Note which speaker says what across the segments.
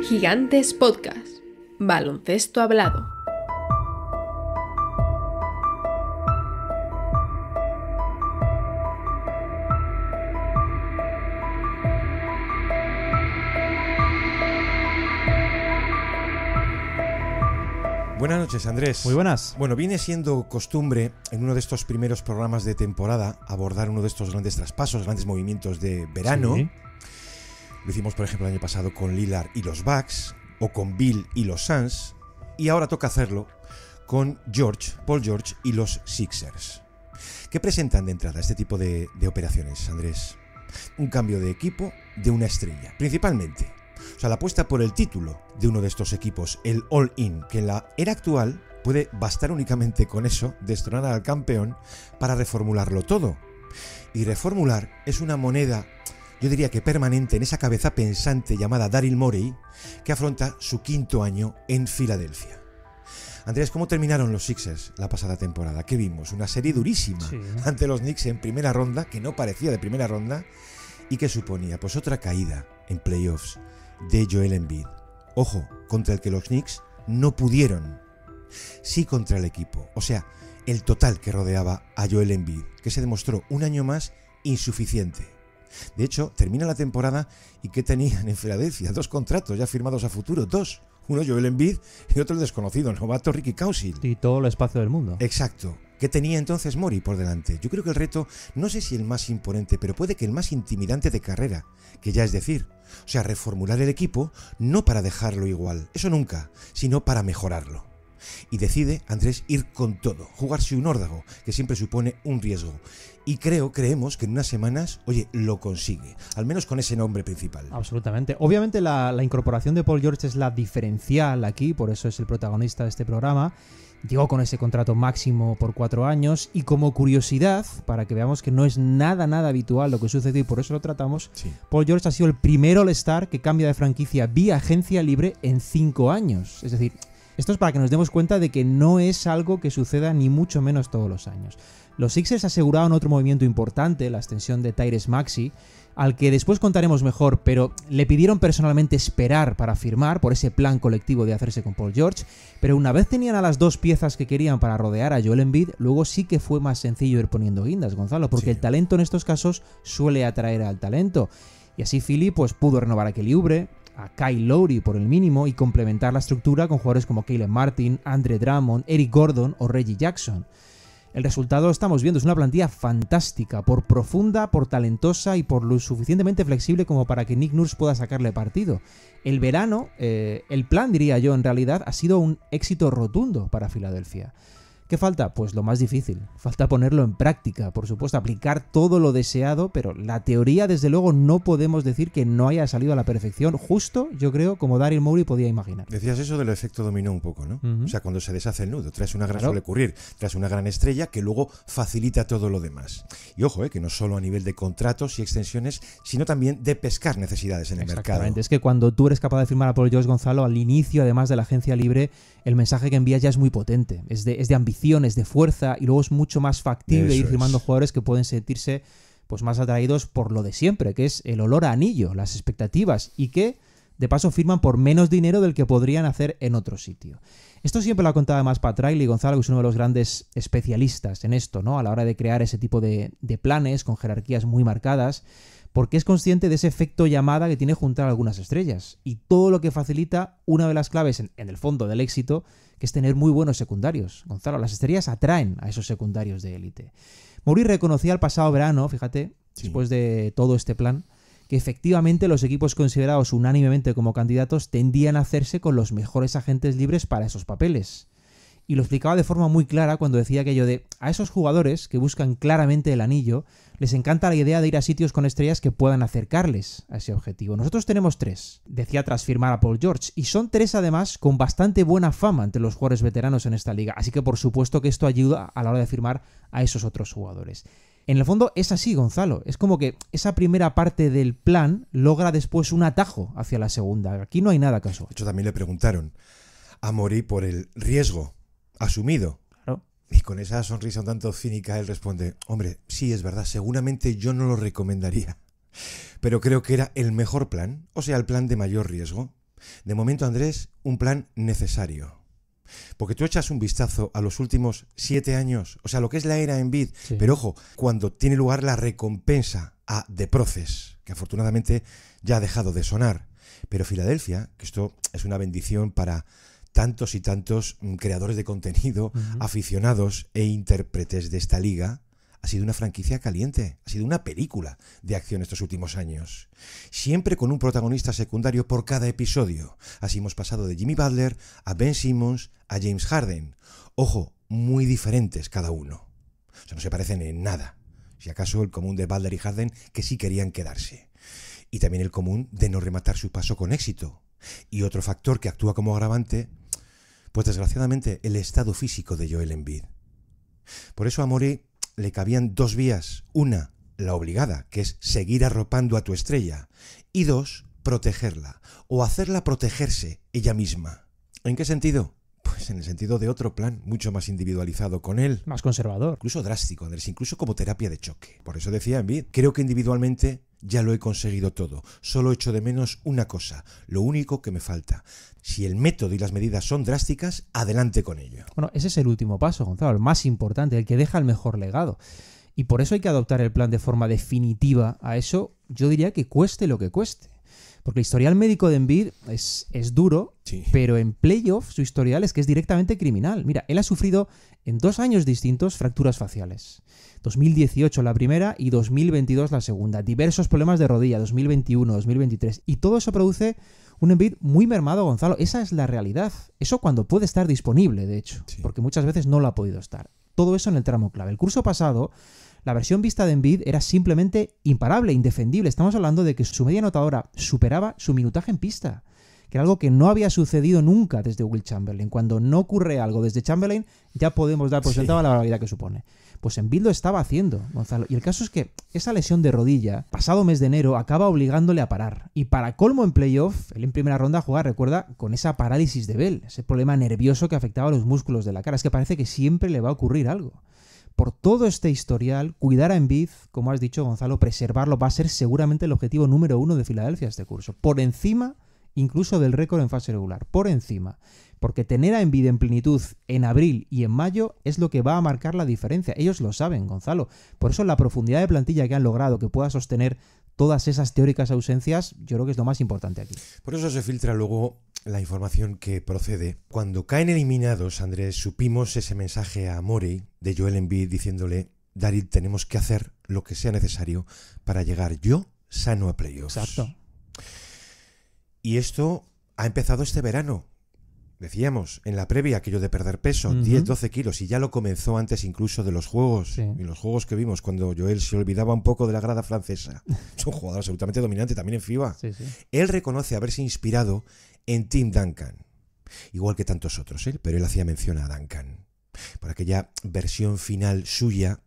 Speaker 1: Gigantes Podcast. Baloncesto hablado.
Speaker 2: Buenas noches, Andrés.
Speaker 3: Muy buenas.
Speaker 2: Bueno, viene siendo costumbre en uno de estos primeros programas de temporada abordar uno de estos grandes traspasos, grandes movimientos de verano.
Speaker 3: Sí.
Speaker 2: Lo hicimos, por ejemplo, el año pasado con Lillard y los Bucks, o con Bill y los Suns, y ahora toca hacerlo con Paul George y los Sixers. ¿Qué presentan de entrada este tipo de operaciones, Andrés? Un cambio de equipo de una estrella, principalmente. O sea, la apuesta por el título de uno de estos equipos, el All-In, que en la era actual puede bastar únicamente con eso, destronar al campeón, para reformularlo todo. Y reformular es una moneda, yo diría que permanente, en esa cabeza pensante llamada Daryl Morey, que afronta su quinto año en Filadelfia. Andrés, ¿cómo terminaron los Sixers la pasada temporada? ¿Qué vimos? Una serie durísima ante los Knicks en primera ronda, que no parecía de primera ronda, y que suponía pues otra caída en playoffs de Joel Embiid. Ojo, contra el que los Knicks no pudieron. Sí contra el equipo, o sea, el total que rodeaba a Joel Embiid, que se demostró un año más insuficiente. De hecho, termina la temporada y ¿qué tenían en Filadelfia? 2 contratos ya firmados a futuro, 2. Uno Joel Embiid y otro el desconocido, el novato Ricky Council.
Speaker 3: Y todo el espacio del mundo.
Speaker 2: Exacto. ¿Qué tenía entonces Morey por delante? Yo creo que el reto, no sé si el más imponente, pero puede que el más intimidante de carrera, que ya es decir, o sea, reformular el equipo no para dejarlo igual, eso nunca, sino para mejorarlo. Y decide, Andrés, ir con todo, jugarse un órdago, que siempre supone un riesgo. Y creemos que en unas semanas, oye, lo consigue, al menos con ese nombre principal.
Speaker 3: Absolutamente. Obviamente la incorporación de Paul George es la diferencial aquí, por eso es el protagonista de este programa. Llegó con ese contrato máximo por 4 años y como curiosidad, para que veamos que no es nada habitual lo que sucedió y por eso lo tratamos,
Speaker 2: Sí.
Speaker 3: Paul George ha sido el primer All-Star que cambia de franquicia vía agencia libre en 5 años. Es decir, esto es para que nos demos cuenta de que no es algo que suceda ni mucho menos todos los años. Los Sixers aseguraron otro movimiento importante, la extensión de Tyrese Maxey, al que después contaremos mejor, pero le pidieron personalmente esperar para firmar por ese plan colectivo de hacerse con Paul George, pero una vez tenían a las 2 piezas que querían para rodear a Joel Embiid, luego sí que fue más sencillo ir poniendo guindas, Gonzalo, porque el talento en estos casos suele atraer al talento. Y así Philly pues pudo renovar a Kelly Oubre, a Kyle Lowry por el mínimo y complementar la estructura con jugadores como Caleb Martin, Andre Drummond, Eric Gordon o Reggie Jackson. El resultado estamos viendo, es una plantilla fantástica, por profunda, por talentosa y por lo suficientemente flexible como para que Nick Nurse pueda sacarle partido. El verano, el plan, diría yo, en realidad, ha sido un éxito rotundo para Filadelfia. ¿Qué falta? Pues lo más difícil. Falta ponerlo en práctica, por supuesto, aplicar todo lo deseado, pero la teoría, desde luego, no podemos decir que no haya salido a la perfección, justo, yo creo, como Daryl Morey podía imaginar.
Speaker 2: Decías eso del efecto dominó un poco, ¿no?
Speaker 3: Uh-huh.
Speaker 2: O sea, cuando se deshace el nudo, traes una gran,
Speaker 3: Claro.
Speaker 2: suele ocurrir, traes una gran estrella que luego facilita todo lo demás. Y ojo, que no solo a nivel de contratos y extensiones, sino también de pescar necesidades en el mercado.
Speaker 3: Exactamente, es que cuando tú eres capaz de firmar a Paul George, Gonzalo, al inicio, además de la agencia libre, el mensaje que envías ya es muy potente, es de ambición, es de fuerza, y luego es mucho más factible
Speaker 2: Eso
Speaker 3: ir firmando
Speaker 2: es.
Speaker 3: jugadores que pueden sentirse pues más atraídos por lo de siempre, que es el olor a anillo, las expectativas, y que de paso firman por menos dinero del que podrían hacer en otro sitio. Esto siempre lo ha contado además Pat Riley, Gonzalo, que es uno de los grandes especialistas en esto, ¿no? A la hora de crear ese tipo de planes con jerarquías muy marcadas, porque es consciente de ese efecto llamada que tiene juntar algunas estrellas y todo lo que facilita una de las claves en el fondo del éxito, que es tener muy buenos secundarios. Gonzalo, las estrellas atraen a esos secundarios de élite. Morey reconocía el pasado verano, fíjate, después de todo este plan, que efectivamente los equipos considerados unánimemente como candidatos tendían a hacerse con los mejores agentes libres para esos papeles. Y lo explicaba de forma muy clara cuando decía aquello de a esos jugadores que buscan claramente el anillo, les encanta la idea de ir a sitios con estrellas que puedan acercarles a ese objetivo. Nosotros tenemos 3, decía tras firmar a Paul George, y son 3 además con bastante buena fama entre los jugadores veteranos en esta liga, así que por supuesto que esto ayuda a la hora de firmar a esos otros jugadores. En el fondo es así, Gonzalo, es como que esa primera parte del plan logra después un atajo hacia la segunda, aquí no hay nada casual.
Speaker 2: De hecho, también le preguntaron a Morey por el riesgo asumido.
Speaker 3: Claro.
Speaker 2: Y con esa sonrisa un tanto cínica él responde, hombre, sí, es verdad, seguramente yo no lo recomendaría. Pero creo que era el mejor plan, o sea, el plan de mayor riesgo. De momento, Andrés, un plan necesario. Porque tú echas un vistazo a los últimos 7 años, o sea, lo que es la era Embiid,
Speaker 3: Sí.
Speaker 2: pero ojo, cuando tiene lugar la recompensa a The Process, que afortunadamente ya ha dejado de sonar. Pero Filadelfia, que esto es una bendición para tantos y tantos creadores de contenido, aficionados e intérpretes de esta liga, ha sido una franquicia caliente, ha sido una película de acción estos últimos años. Siempre con un protagonista secundario por cada episodio. Así hemos pasado de Jimmy Butler a Ben Simmons a James Harden. Ojo, muy diferentes cada uno. O sea, no se parecen en nada. Si acaso el común de Butler y Harden, que sí querían quedarse. Y también el común de no rematar su paso con éxito. Y otro factor que actúa como agravante, pues desgraciadamente el estado físico de Joel Embiid. Por eso a Morey le cabían 2 vías. Una, la obligada, que es seguir arropando a tu estrella. Y 2, protegerla. O hacerla protegerse ella misma. ¿En qué sentido? Pues en el sentido de otro plan, mucho más individualizado con él.
Speaker 3: Más conservador.
Speaker 2: Incluso drástico, Andrés, incluso como terapia de choque. Por eso decía Embiid, creo que individualmente ya lo he conseguido todo. Solo echo de menos una cosa, lo único que me falta. Si el método y las medidas son drásticas, adelante con ello.
Speaker 3: Bueno, ese es el último paso, Gonzalo, el más importante, el que deja el mejor legado. Y por eso hay que adoptar el plan de forma definitiva. A eso yo diría que cueste lo que cueste. Porque el historial médico de Embiid es duro,
Speaker 2: Sí.
Speaker 3: pero en playoff su historial es que es directamente criminal. Mira, él ha sufrido en 2 años distintos fracturas faciales. 2018 la primera y 2022 la segunda. Diversos problemas de rodilla, 2021, 2023. Y todo eso produce un Embiid muy mermado, Gonzalo. Esa es la realidad. Eso cuando puede estar disponible, de hecho.
Speaker 2: Sí.
Speaker 3: Porque muchas veces no lo ha podido estar. Todo eso en el tramo clave. El curso pasado, la versión vista de Embiid era simplemente imparable, indefendible. Estamos hablando de que su media anotadora superaba su minutaje en pista, que era algo que no había sucedido nunca desde Will Chamberlain. Cuando no ocurre algo desde Chamberlain, ya podemos dar por sentado la barbaridad que supone. Pues Embiid lo estaba haciendo, Gonzalo. Y el caso es que esa lesión de rodilla, pasado mes de enero, acaba obligándole a parar. Y para colmo en playoff, él en primera ronda juega, recuerda, con esa parálisis de Bell, ese problema nervioso que afectaba a los músculos de la cara. Es que parece que siempre le va a ocurrir algo. Por todo este historial, cuidar a Embiid, como has dicho, Gonzalo, preservarlo, va a ser seguramente el objetivo número 1 de Filadelfia este curso. Por encima incluso del récord en fase regular. Por encima. Porque tener a Embiid en plenitud en abril y en mayo es lo que va a marcar la diferencia. Ellos lo saben, Gonzalo. Por eso la profundidad de plantilla que han logrado, que pueda sostener todas esas teóricas ausencias, yo creo que es lo más importante aquí.
Speaker 2: Por eso se filtra luego la información que procede. Cuando caen eliminados, Andrés, supimos ese mensaje a Morey de Joel Embiid diciéndole: Daryl, tenemos que hacer lo que sea necesario para llegar yo sano a playoffs.
Speaker 3: Exacto.
Speaker 2: Y esto ha empezado este verano. Decíamos, en la previa, aquello de perder peso, 10-12 kilos, y ya lo comenzó antes incluso de los juegos.
Speaker 3: Sí.
Speaker 2: Y los juegos que vimos cuando Joel se olvidaba un poco de la grada francesa. Es un jugador absolutamente dominante también en FIBA.
Speaker 3: Sí, sí.
Speaker 2: Él reconoce haberse inspirado en Tim Duncan, igual que tantos otros, pero él hacía mención a Duncan, por aquella versión final suya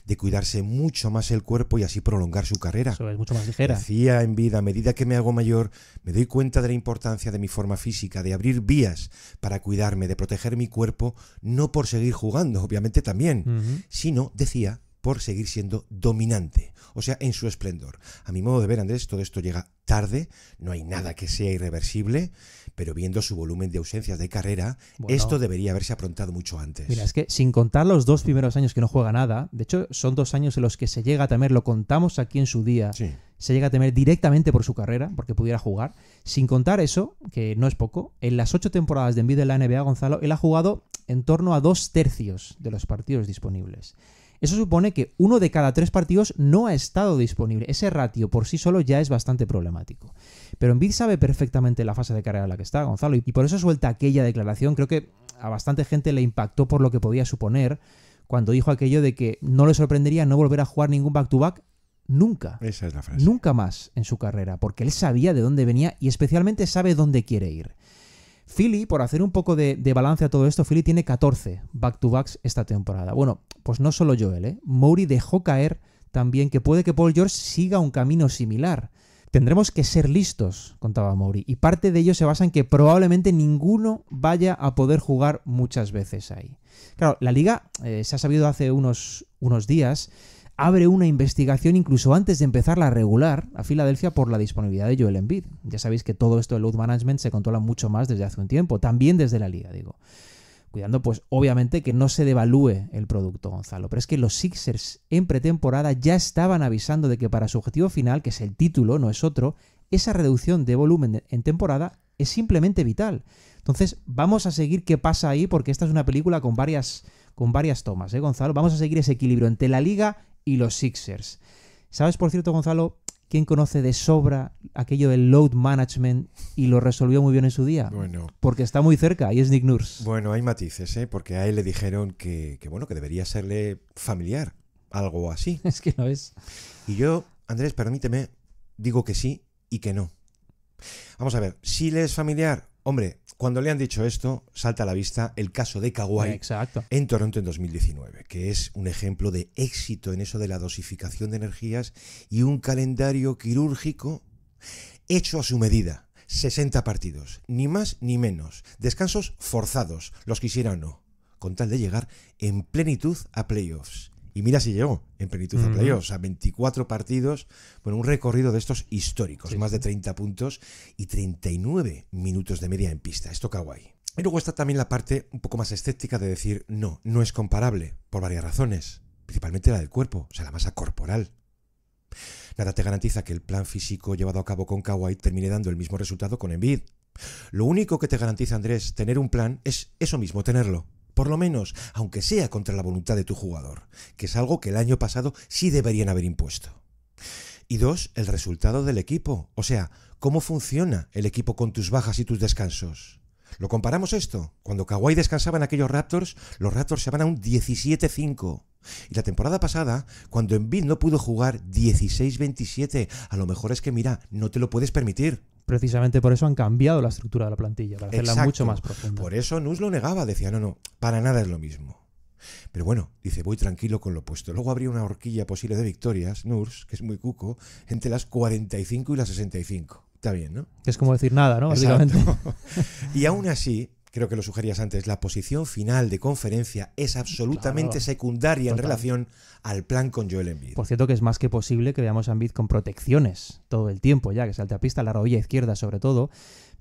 Speaker 2: de cuidarse mucho más el cuerpo y así prolongar su carrera.
Speaker 3: Eso es mucho más ligera.
Speaker 2: Decía en vida, a medida que me hago mayor, me doy cuenta de la importancia de mi forma física, de abrir vías para cuidarme, de proteger mi cuerpo, no por seguir jugando, obviamente también, sino, decía, por seguir siendo dominante, o sea, en su esplendor. A mi modo de ver, Andrés, todo esto llega tarde, no hay nada que sea irreversible, pero viendo su volumen de ausencias de carrera,
Speaker 3: Bueno,
Speaker 2: esto debería haberse aprontado mucho antes.
Speaker 3: Mira, es que sin contar los 2 primeros años que no juega nada, de hecho son 2 años en los que se llega a temer, lo contamos aquí en su día,
Speaker 2: Sí.
Speaker 3: se llega a temer directamente por su carrera, porque pudiera jugar. Sin contar eso, que no es poco, en las 8 temporadas de Embiid en la NBA, Gonzalo, él ha jugado en torno a 2/3 de los partidos disponibles. Eso supone que 1 de cada 3 partidos no ha estado disponible. Ese ratio por sí solo ya es bastante problemático. Pero Embiid sabe perfectamente la fase de carrera en la que está, Gonzalo, y por eso suelta aquella declaración. Creo que a bastante gente le impactó por lo que podía suponer cuando dijo aquello de que no le sorprendería no volver a jugar ningún back-to-back nunca.
Speaker 2: Esa es la frase.
Speaker 3: Nunca más en su carrera, porque él sabía de dónde venía y especialmente sabe dónde quiere ir. Philly, por hacer un poco de balance a todo esto, Philly tiene 14 back-to-backs esta temporada. Bueno, pues no solo Joel, Morey dejó caer también que puede que Paul George siga un camino similar. Tendremos que ser listos, contaba Morey, y parte de ello se basa en que probablemente ninguno vaya a poder jugar muchas veces ahí. Claro, la liga, se ha sabido hace unos días, abre una investigación incluso antes de empezar la regular a Filadelfia por la disponibilidad de Joel Embiid. Ya sabéis que todo esto del load management se controla mucho más desde hace un tiempo, también desde la liga, digo. Cuidando, pues, obviamente que no se devalúe el producto, Gonzalo. Pero es que los Sixers en pretemporada ya estaban avisando de que para su objetivo final, que es el título, no es otro, esa reducción de volumen en temporada es simplemente vital. Entonces, vamos a seguir qué pasa ahí, porque esta es una película con varias tomas, Gonzalo. Vamos a seguir ese equilibrio entre la liga y los Sixers. ¿Sabes, por cierto, Gonzalo, quién conoce de sobra aquello del load management y lo resolvió muy bien en su día?
Speaker 2: Bueno,
Speaker 3: porque está muy cerca y es Nick Nurse.
Speaker 2: Bueno, hay matices, porque a él le dijeron que debería serle familiar, algo así.
Speaker 3: Es que no es.
Speaker 2: Y yo, Andrés, permíteme, digo que sí y que no. Vamos a ver, si le es familiar, hombre, cuando le han dicho esto, salta a la vista el caso de Kawhi
Speaker 3: Exacto.
Speaker 2: en Toronto en 2019, que es un ejemplo de éxito en eso de la dosificación de energías y un calendario quirúrgico hecho a su medida. 60 partidos, ni más ni menos, descansos forzados, los quisiera o no, con tal de llegar en plenitud a playoffs. Y mira si llegó en plenitud a playoffs, a 24 partidos, bueno, un recorrido de estos históricos,
Speaker 3: Sí,
Speaker 2: más de 30 puntos y 39 minutos de media en pista. Esto Kawhi. Y luego está también la parte un poco más escéptica de decir, no es comparable, por varias razones, principalmente la del cuerpo, o sea, la masa corporal. Nada te garantiza que el plan físico llevado a cabo con Kawhi termine dando el mismo resultado con Embiid. Lo único que te garantiza, Andrés, tener un plan es eso mismo, tenerlo. Por lo menos, aunque sea contra la voluntad de tu jugador, que es algo que el año pasado sí deberían haber impuesto. Y 2, el resultado del equipo, o sea, cómo funciona el equipo con tus bajas y tus descansos. ¿Lo comparamos esto? Cuando Kawhi descansaba en aquellos Raptors, los Raptors se van a un 17-5. Y la temporada pasada, cuando Embiid no pudo jugar 16-27, a lo mejor es que, mira, no te lo puedes permitir.
Speaker 3: Precisamente por eso han cambiado la estructura de la plantilla, para hacerla
Speaker 2: Exacto.
Speaker 3: mucho más profunda.
Speaker 2: Por eso Nus lo negaba, decía, no, para nada es lo mismo. Pero bueno, dice, voy tranquilo con lo puesto. Luego habría una horquilla posible de victorias, Nurs, que es muy cuco, entre las 45 y las 65. Está bien, ¿no?
Speaker 3: Que es como decir nada, ¿no?
Speaker 2: Exacto.
Speaker 3: Básicamente.
Speaker 2: Y aún así, creo que lo sugerías antes, la posición final de conferencia es absolutamente
Speaker 3: Claro.
Speaker 2: secundaria en
Speaker 3: Total.
Speaker 2: relación al plan con Joel Embiid.
Speaker 3: Por cierto, que es más que posible que veamos a Embiid con protecciones todo el tiempo ya, que salte a pista, la rodilla izquierda sobre todo,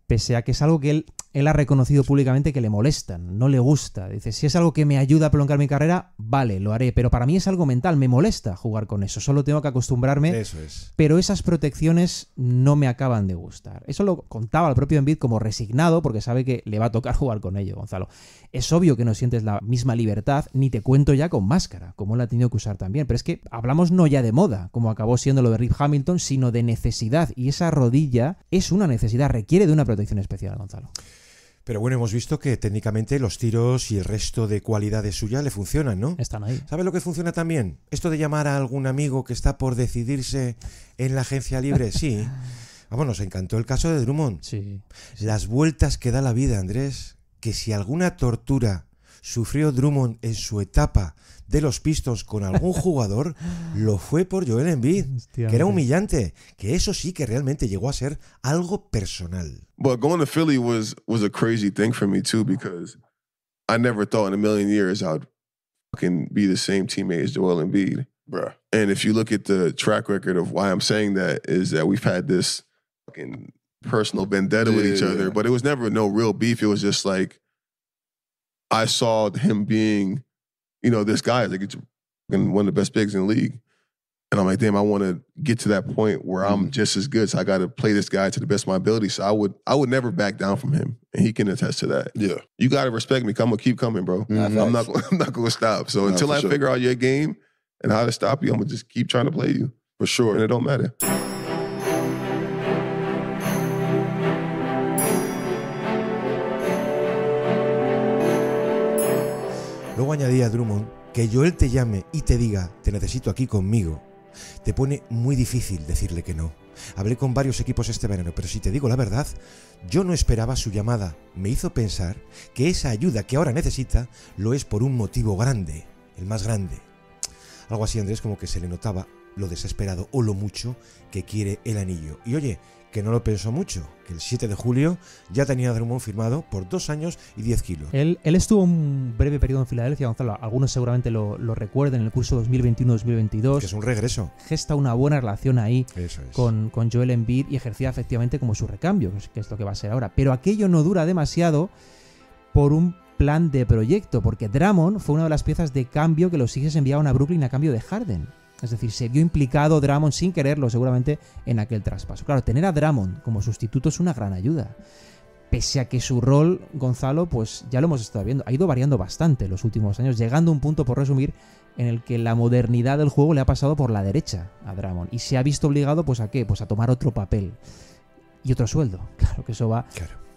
Speaker 3: pese a que es algo que él ha reconocido públicamente que le molestan, no le gusta. Dice, si es algo que me ayuda a prolongar mi carrera, vale, lo haré, pero para mí es algo mental, me molesta jugar con eso, solo tengo que acostumbrarme,
Speaker 2: Eso es.
Speaker 3: pero esas protecciones no me acaban de gustar. Eso lo contaba el propio Embiid como resignado, porque sabe que le va a tocar jugar con ello, Gonzalo. Es obvio que no sientes la misma libertad, ni te cuento ya con máscara, como él ha tenido que usar también, pero es que hablamos no ya de moda, como acabó siendo lo de Rip Hamilton, sino de necesidad, y esa rodilla es una necesidad, requiere de una protección especial, Gonzalo.
Speaker 2: Pero bueno, hemos visto que técnicamente los tiros y el resto de cualidades suyas le funcionan, ¿no?
Speaker 3: Están ahí.
Speaker 2: ¿Sabes lo que funciona también? Esto de llamar a algún amigo que está por decidirse en la agencia libre, sí. Vamos, nos encantó el caso de Drummond.
Speaker 3: Sí.
Speaker 2: Las vueltas que da la vida, Andrés, que si alguna tortura sufrió Drummond en su etapa de los Pistons con algún jugador, lo fue por Joel Embiid,
Speaker 3: Hostia,
Speaker 2: que era
Speaker 3: hombre.
Speaker 2: humillante, que eso sí que realmente llegó a ser algo personal.
Speaker 4: But going to Philly was a crazy thing for me too, because I never thought in a million years I'd fucking be the same teammate as Joel Embiid. Bruh. And if you look at the track record of why I'm saying that, is that we've had this fucking personal vendetta with each other, but it was never no real beef. It was just like, I saw him being, this guy, like, it's fucking one of the best bigs in the league. And I'm like, damn, I want to get to that point where I'm just as good. So I got to play this guy to the best of my ability. So I would never back down from him, and he can attest to that.
Speaker 5: Yeah.
Speaker 4: You got to respect me. I'm gonna keep coming, bro.
Speaker 5: Mhm.
Speaker 4: I'm not gonna stop. So
Speaker 5: No,
Speaker 4: until
Speaker 5: for
Speaker 4: I
Speaker 5: sure.
Speaker 4: figure out your game and how to stop you, I'm gonna just keep trying to play you,
Speaker 5: For sure.
Speaker 4: and it don't matter.
Speaker 2: Luego añadía Drummond que Joel te llame y te diga te necesito aquí conmigo. Te pone muy difícil decirle que no. Hablé con varios equipos este verano, pero si te digo la verdad, yo no esperaba su llamada. Me hizo pensar que esa ayuda que ahora necesita lo es por un motivo grande, el más grande. Algo así, Andrés, como que se le notaba lo desesperado o lo mucho que quiere el anillo. Y oye, que no lo pensó mucho, que el 7 de julio ya tenía a Drummond firmado por 2 años y 10 kilos.
Speaker 3: Él estuvo un breve periodo en Filadelfia, Gonzalo. Algunos seguramente lo recuerden, en el curso 2021-2022.
Speaker 2: Que es un regreso.
Speaker 3: Gesta una buena relación ahí
Speaker 2: Eso es.
Speaker 3: con Joel Embiid y ejercía efectivamente como su recambio, que es lo que va a ser ahora. Pero aquello no dura demasiado por un plan de proyecto, porque Drummond fue una de las piezas de cambio que los Sixers enviaron a Brooklyn a cambio de Harden. Es decir, se vio implicado Drummond sin quererlo seguramente en aquel traspaso. Claro, tener a Drummond como sustituto es una gran ayuda. Pese a que su rol, Gonzalo, pues ya lo hemos estado viendo, ha ido variando bastante en los últimos años, llegando a un punto, por resumir, en el que la modernidad del juego le ha pasado por la derecha a Drummond y se ha visto obligado, pues ¿a qué? Pues a tomar otro papel y otro sueldo. Claro que eso va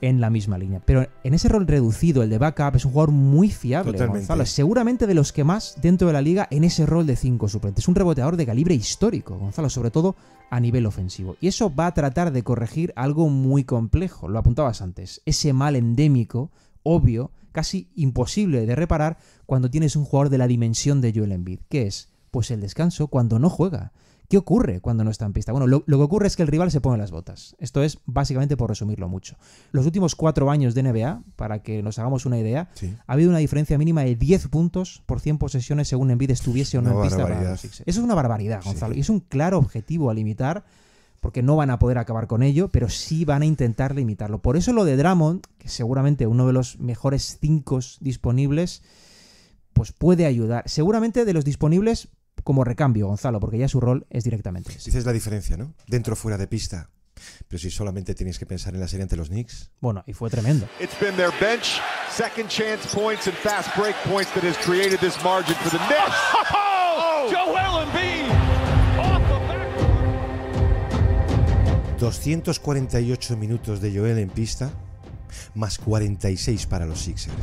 Speaker 3: en la misma línea. Pero en ese rol reducido, el de backup, es un jugador muy fiable,
Speaker 2: Totalmente.
Speaker 3: Gonzalo. Seguramente de los que más dentro de la liga en ese rol de 5 suplentes. Es un reboteador de calibre histórico, Gonzalo, sobre todo a nivel ofensivo. Y eso va a tratar de corregir algo muy complejo, lo apuntabas antes. Ese mal endémico, obvio, casi imposible de reparar cuando tienes un jugador de la dimensión de Joel Embiid. ¿Qué es? Pues el descanso cuando no juega. ¿Qué ocurre cuando no está en pista? Bueno, lo que ocurre es que el rival se pone las botas. Esto es básicamente, por resumirlo mucho. Los últimos 4 años de NBA, para que nos hagamos una idea,
Speaker 2: Sí.
Speaker 3: ha habido una diferencia mínima de 10 puntos por 100 posesiones según Embiid estuviese o no
Speaker 2: Una
Speaker 3: en pista.
Speaker 2: barbaridad.
Speaker 3: Para los Sixers. Eso es una barbaridad, Gonzalo.
Speaker 2: Sí.
Speaker 3: Y es un claro objetivo a limitar, porque no van a poder acabar con ello, pero sí van a intentar limitarlo. Por eso lo de Drummond, que seguramente uno de los mejores 5 disponibles, pues puede ayudar. Seguramente de los disponibles como recambio, Gonzalo, porque ya su rol es directamente ese.
Speaker 2: Dices la diferencia, ¿no? Dentro o fuera de pista. Pero si solamente tienes que pensar en la serie ante los Knicks.
Speaker 3: Bueno, y fue tremendo.
Speaker 5: It's been their bench, second chance points, and fast break points that has created this margin for the Knicks.
Speaker 6: Joel Embiid off the back.
Speaker 2: 248 minutos de Joel en pista, más 46 para los Sixers.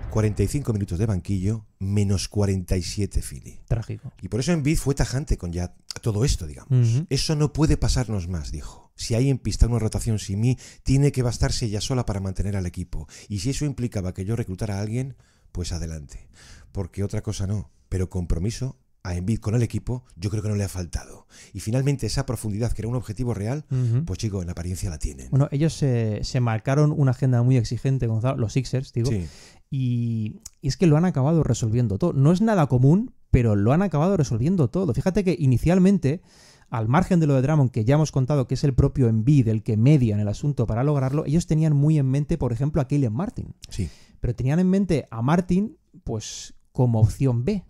Speaker 2: 45 minutos de banquillo, menos 47 Philly.
Speaker 3: Trágico.
Speaker 2: Y por eso Embiid fue tajante con ya todo esto, digamos.
Speaker 3: Ujú.
Speaker 2: Eso no puede pasarnos más, dijo. Si hay en pista una rotación sin mí, tiene que bastarse ella sola para mantener al equipo. Y si eso implicaba que yo reclutara a alguien, pues adelante. Porque otra cosa no. Pero compromiso a Embiid con el equipo, yo creo que no le ha faltado. Y finalmente esa profundidad, que era un objetivo real, pues chico, en apariencia la tienen.
Speaker 3: Bueno, ellos se marcaron una agenda muy exigente, Gonzalo, los Sixers, digo.
Speaker 2: Sí.
Speaker 3: Y es que lo han acabado resolviendo todo. No es nada común, pero lo han acabado resolviendo todo. Fíjate que inicialmente, al margen de lo de Drummond, que ya hemos contado que es el propio Embiid el que media en el asunto para lograrlo, ellos tenían muy en mente, por ejemplo, a Caleb Martin.
Speaker 2: Sí.
Speaker 3: Pero tenían en mente a Martin, pues, como opción B.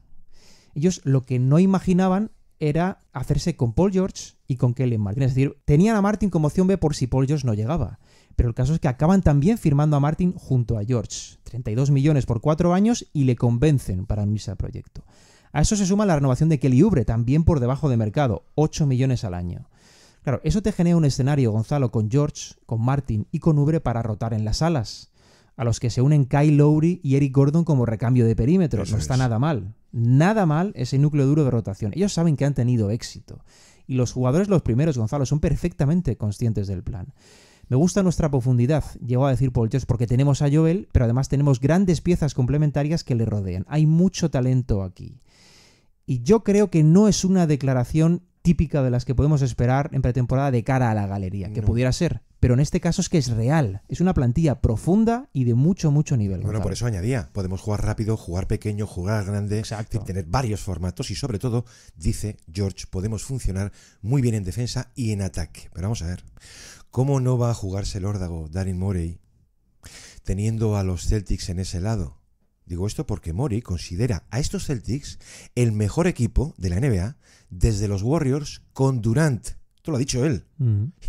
Speaker 3: Ellos lo que no imaginaban era hacerse con Paul George y con Caleb Martin. Es decir, tenían a Martin como opción B por si Paul George no llegaba. Pero el caso es que acaban también firmando a Martin junto a George. 32 millones por 4 años y le convencen para unirse al proyecto. A eso se suma la renovación de Kelly Oubre, también por debajo de mercado, 8 millones al año. Claro, eso te genera un escenario, Gonzalo, con George, con Martin y con Oubre para rotar en las alas, a los que se unen Kyle Lowry y Eric Gordon como recambio de perímetro.
Speaker 2: Eso
Speaker 3: No está
Speaker 2: es.
Speaker 3: nada mal. Nada mal ese núcleo duro de rotación. Ellos saben que han tenido éxito. Y los jugadores, los primeros, Gonzalo, son perfectamente conscientes del plan. Me gusta nuestra profundidad, llegó a decir Paul George, porque tenemos a Joel, pero además tenemos grandes piezas complementarias que le rodean. Hay mucho talento aquí. Y yo creo que no es una declaración típica de las que podemos esperar en pretemporada de cara a la galería, que
Speaker 2: No.
Speaker 3: pudiera ser. Pero en este caso es que es real. Es una plantilla profunda y de mucho, mucho nivel.
Speaker 2: Bueno,
Speaker 3: Gonzalo.
Speaker 2: por eso añadía, podemos jugar rápido, jugar pequeño, jugar grande,
Speaker 3: Exacto.
Speaker 2: es decir, tener varios formatos y sobre todo, dice George, podemos funcionar muy bien en defensa y en ataque. Pero vamos a ver, ¿cómo no va a jugarse el órdago Daryl Morey teniendo a los Celtics en ese lado? Digo esto porque Morey considera a estos Celtics el mejor equipo de la NBA desde los Warriors con Durant. Esto lo ha dicho él.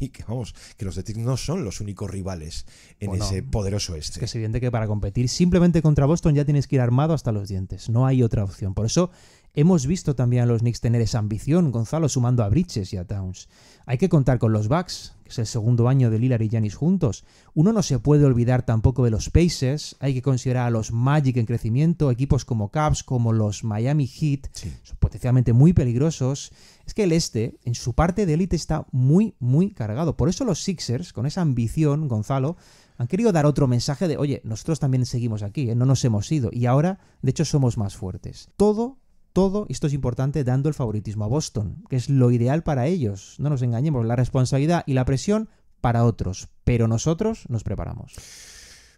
Speaker 2: Y que vamos, que los Celtics no son los únicos rivales en
Speaker 3: Bueno,
Speaker 2: ese poderoso
Speaker 3: Es
Speaker 2: este.
Speaker 3: que es evidente que para competir simplemente contra Boston ya tienes que ir armado hasta los dientes. No hay otra opción. Por eso hemos visto también a los Knicks tener esa ambición, Gonzalo, sumando a Bridges y a Towns. Hay que contar con los Bucks, que es el segundo año de Lillard y Giannis juntos. Uno no se puede olvidar tampoco de los Pacers. Hay que considerar a los Magic en crecimiento, equipos como Cavs, como los Miami Heat,
Speaker 2: Sí.
Speaker 3: son potencialmente muy peligrosos. Es que el este, en su parte de élite, está muy, muy cargado. Por eso los Sixers, con esa ambición, Gonzalo, han querido dar otro mensaje de, oye, nosotros también seguimos aquí, no nos hemos ido. Y ahora, de hecho, somos más fuertes. Todo todo, esto es importante, dando el favoritismo a Boston, que es lo ideal para ellos. No nos engañemos, la responsabilidad y la presión para otros, pero nosotros nos preparamos.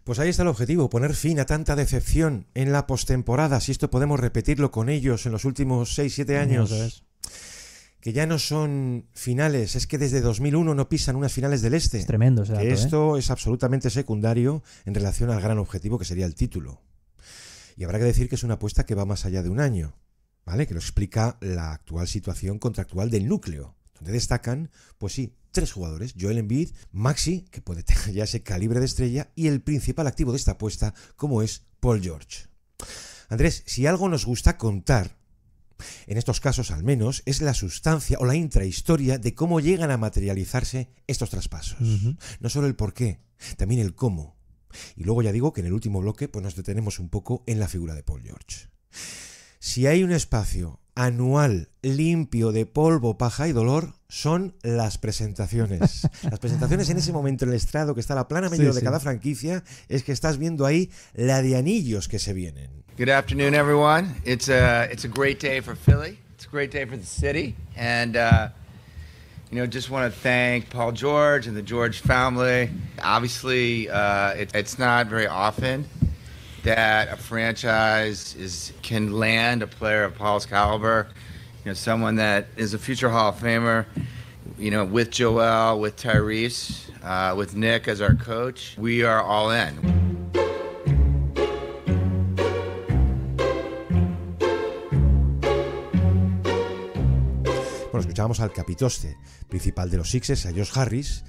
Speaker 2: Pues ahí está el objetivo, poner fin a tanta decepción en la postemporada, si esto podemos repetirlo con ellos en los últimos 6-7 años. Que ya no son finales, es que desde 2001 no pisan unas finales del Este.
Speaker 3: Es tremendo ese dato,
Speaker 2: que esto es absolutamente secundario en relación al gran objetivo que sería el título. Y habrá que decir que es una apuesta que va más allá de un año, ¿vale? Que lo explica la actual situación contractual del núcleo, donde destacan, pues sí, 3 jugadores, Joel Embiid, Maxi, que puede tener ya ese calibre de estrella, y el principal activo de esta apuesta, como es Paul George. Andrés, si algo nos gusta contar, en estos casos al menos, es la sustancia o la intrahistoria de cómo llegan a materializarse estos traspasos. No solo el por qué, también el cómo. Y luego ya digo que en el último bloque pues nos detenemos un poco en la figura de Paul George. Si hay un espacio anual limpio de polvo, paja y dolor, son las presentaciones. Las presentaciones en ese momento en el estrado, que está a la plana medio de cada franquicia, es que estás viendo ahí la de anillos que se vienen.
Speaker 7: Good afternoon, everyone. It's a great day for Philly. It's a great day for the city, and just want to thank Paul George and the George family. Obviously, it's not very often that a franchise can land a player of Paul's caliber, someone that is a future Hall of Famer, with Joel, with Tyrese, with Nick as our coach. We are all in.
Speaker 2: Bueno, escuchábamos al capitoste principal de los Sixers, a Josh Harris,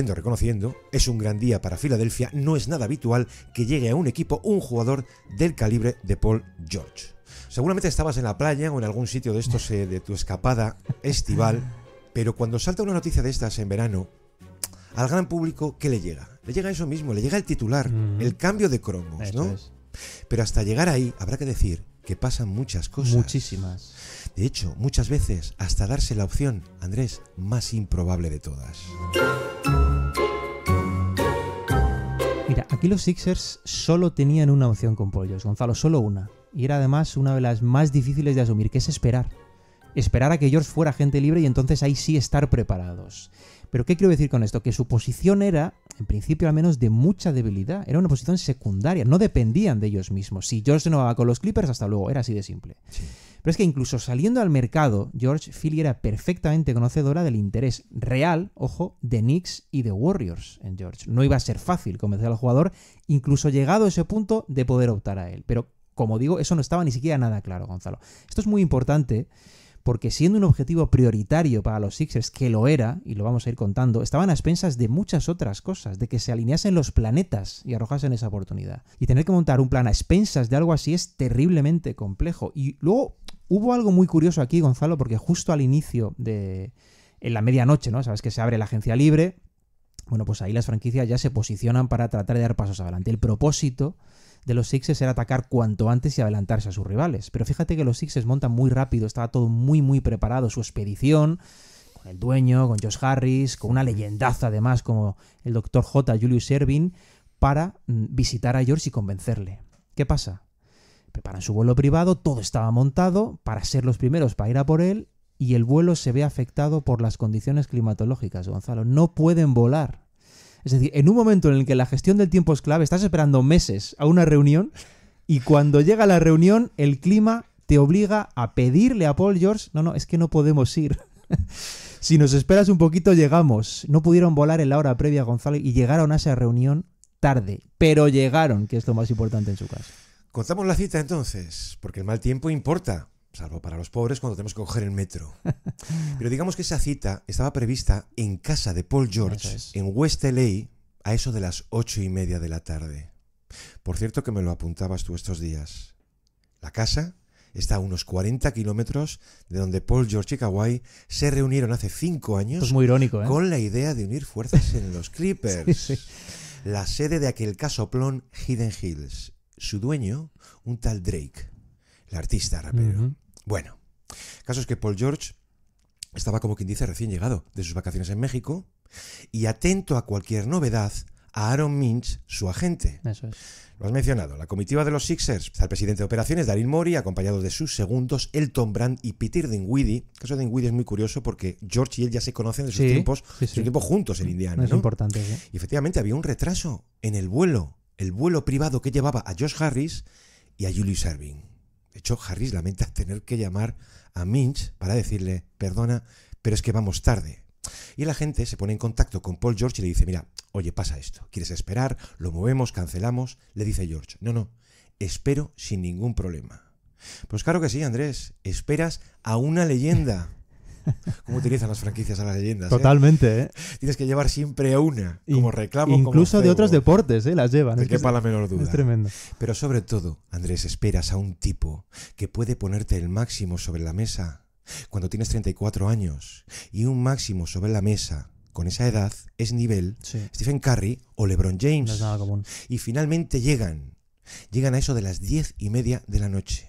Speaker 2: reconociendo, es un gran día para Filadelfia, no es nada habitual que llegue a un equipo un jugador del calibre de Paul George. Seguramente estabas en la playa o en algún sitio de estos de tu escapada estival, pero cuando salta una noticia de estas en verano, al gran público, ¿qué le llega? Le llega eso mismo, le llega el titular, el cambio de cromos, ¿no? Pero hasta llegar ahí, habrá que decir que pasan muchas cosas.
Speaker 3: Muchísimas.
Speaker 2: De hecho, muchas veces hasta darse la opción, Andrés, más improbable de todas.
Speaker 3: Mira, aquí los Sixers solo tenían una opción con Paul George, Gonzalo, solo una. Y era además una de las más difíciles de asumir, que es esperar. Esperar a que George fuera agente libre y entonces ahí sí estar preparados. Pero ¿qué quiero decir con esto? Que su posición era, en principio al menos, de mucha debilidad. Era una posición secundaria, no dependían de ellos mismos. Si George no va con los Clippers, hasta luego, era así de simple. Sí. Pero es que incluso saliendo al mercado, George, Philly era perfectamente conocedora del interés real, ojo, de Knicks y de Warriors en George. No iba a ser fácil convencer al jugador, incluso llegado a ese punto de poder optar a él. Pero, como digo, eso no estaba ni siquiera nada claro, Gonzalo. Esto es muy importante porque siendo un objetivo prioritario para los Sixers, que lo era, y lo vamos a ir contando, estaban a expensas de muchas otras cosas, de que se alineasen los planetas y arrojasen esa oportunidad. Y tener que montar un plan a expensas de algo así es terriblemente complejo. Y luego hubo algo muy curioso aquí, Gonzalo, porque justo al inicio en la medianoche, ¿no? Sabes que se abre la agencia libre. Bueno, pues ahí las franquicias ya se posicionan para tratar de dar pasos adelante. El propósito de los Sixers era atacar cuanto antes y adelantarse a sus rivales. Pero fíjate que los Sixers montan muy rápido, estaba todo muy muy preparado, su expedición, con el dueño, con Josh Harris, con una leyendaza además como el Dr. J. Julius Erving, para visitar a George y convencerle. ¿Qué pasa? Preparan su vuelo privado, todo estaba montado para ser los primeros para ir a por él, y el vuelo se ve afectado por las condiciones climatológicas, Gonzalo. No pueden volar. Es decir, en un momento en el que la gestión del tiempo es clave, estás esperando meses a una reunión y cuando llega la reunión el clima te obliga a pedirle a Paul George, no, es que no podemos ir. Si nos esperas un poquito llegamos. No pudieron volar en la hora previa, Gonzalo, y llegaron a esa reunión tarde, pero llegaron, que es lo más importante en su caso.
Speaker 2: Contamos la cita entonces, porque el mal tiempo importa, salvo para los pobres cuando tenemos que coger el metro. Pero digamos que esa cita estaba prevista en casa de Paul George, en West LA, a eso de las 8:30 de la tarde. Por cierto que me lo apuntabas tú estos días. La casa está a unos 40 kilómetros de donde Paul George y Kawhi se reunieron hace 5 años.
Speaker 3: Esto es muy irónico,
Speaker 2: con la idea de unir fuerzas en los Clippers.
Speaker 3: Sí.
Speaker 2: La sede de aquel casoplón Hidden Hills. Su dueño, un tal Drake, el artista rapero. Bueno, el caso es que Paul George estaba, como quien dice, recién llegado de sus vacaciones en México y atento a cualquier novedad a Aaron Minch, su agente.
Speaker 3: Eso es.
Speaker 2: Lo has mencionado, la comitiva de los Sixers, está el presidente de operaciones, Daryl Morey, acompañado de sus segundos, Elton Brand y Peter Dinwiddie. El caso de Dinwiddie es muy curioso porque George y él ya se conocen de sus tiempos, su tiempo juntos en Indiana.
Speaker 3: Es importante, ¿sí?
Speaker 2: Y efectivamente había un retraso en el vuelo privado que llevaba a Josh Harris y a Julius Erving. De hecho, Harris lamenta tener que llamar a Minch para decirle, perdona, pero es que vamos tarde. Y el agente se pone en contacto con Paul George y le dice, mira, oye, pasa esto, ¿quieres esperar? ¿Lo movemos? ¿Cancelamos? Le dice George, no, espero sin ningún problema. Pues claro que sí, Andrés, esperas a una leyenda. ¿Cómo utilizan las franquicias a las leyendas?
Speaker 3: Totalmente, ¿eh?
Speaker 2: Tienes que llevar siempre a una, como reclamo.
Speaker 3: Incluso
Speaker 2: como
Speaker 3: de otros deportes, las llevan.
Speaker 2: No quepa la menor duda.
Speaker 3: Es tremendo.
Speaker 2: Pero sobre todo, Andrés, esperas a un tipo que puede ponerte el máximo sobre la mesa cuando tienes 34 años, y un máximo sobre la mesa con esa edad es nivel Stephen Curry o LeBron James.
Speaker 3: No es nada común.
Speaker 2: Y finalmente llegan a eso de las 10:30 de la noche.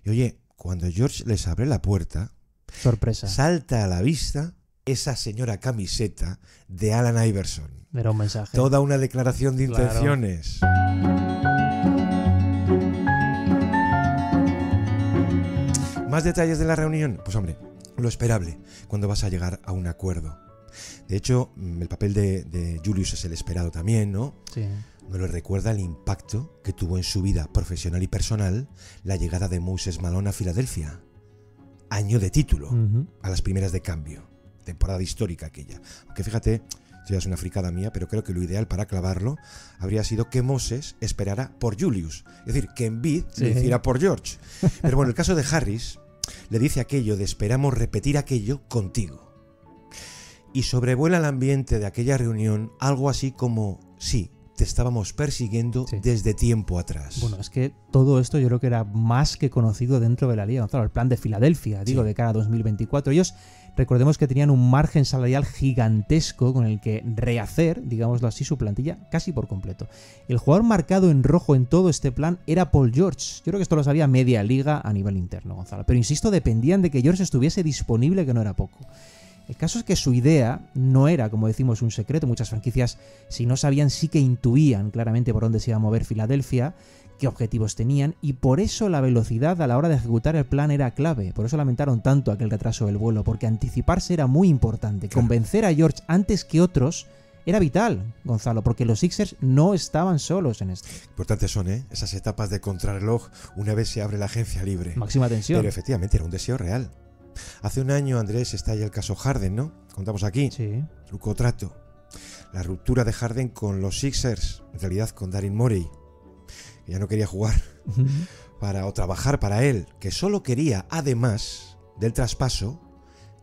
Speaker 2: Y oye, cuando George les abre la puerta,
Speaker 3: sorpresa,
Speaker 2: salta a la vista esa señora camiseta de Allen Iverson.
Speaker 3: Era un mensaje.
Speaker 2: Toda una declaración de intenciones. ¿Más detalles de la reunión? Pues hombre, lo esperable cuando vas a llegar a un acuerdo. De hecho, el papel de Julius es el esperado también, ¿no?
Speaker 3: Sí.
Speaker 2: Me lo recuerda el impacto que tuvo en su vida profesional y personal la llegada de Moses Malone a Filadelfia. Año de título, a las primeras de cambio. Temporada histórica aquella. Aunque fíjate, esto ya es una fricada mía, pero creo que lo ideal para clavarlo habría sido que Moses esperara por Julius. Es decir, que Embiid lo hiciera por George. Pero bueno, el caso de Harris le dice aquello de esperamos repetir aquello contigo. Y sobrevuela el ambiente de aquella reunión algo así como, sí, te estábamos persiguiendo desde tiempo atrás.
Speaker 3: Bueno, es que todo esto yo creo que era más que conocido dentro de la Liga, Gonzalo, el plan de Filadelfia, digo, de cara a 2024. Ellos, recordemos que tenían un margen salarial gigantesco con el que rehacer, digámoslo así, su plantilla casi por completo. El jugador marcado en rojo en todo este plan era Paul George. Yo creo que esto lo sabía media liga a nivel interno, Gonzalo. Pero insisto, dependían de que George estuviese disponible, que no era poco. El caso es que su idea no era, como decimos, un secreto. Muchas franquicias, si no sabían, sí que intuían claramente por dónde se iba a mover Filadelfia, qué objetivos tenían, y por eso la velocidad a la hora de ejecutar el plan era clave. Por eso lamentaron tanto aquel retraso del vuelo, porque anticiparse era muy importante. Convencer a George antes que otros era vital, Gonzalo, porque los Sixers no estaban solos en esto.
Speaker 2: Importantes son, esas etapas de contrarreloj una vez se abre la agencia libre.
Speaker 3: Máxima tensión.
Speaker 2: Pero efectivamente era un deseo real. Hace un año, Andrés, está ya el caso Harden, ¿no? Contamos aquí.
Speaker 3: Sí.
Speaker 2: Truco trato. La ruptura de Harden con los Sixers, en realidad con Daryl Morey, que ya no quería jugar o trabajar para él, que solo quería, además del traspaso,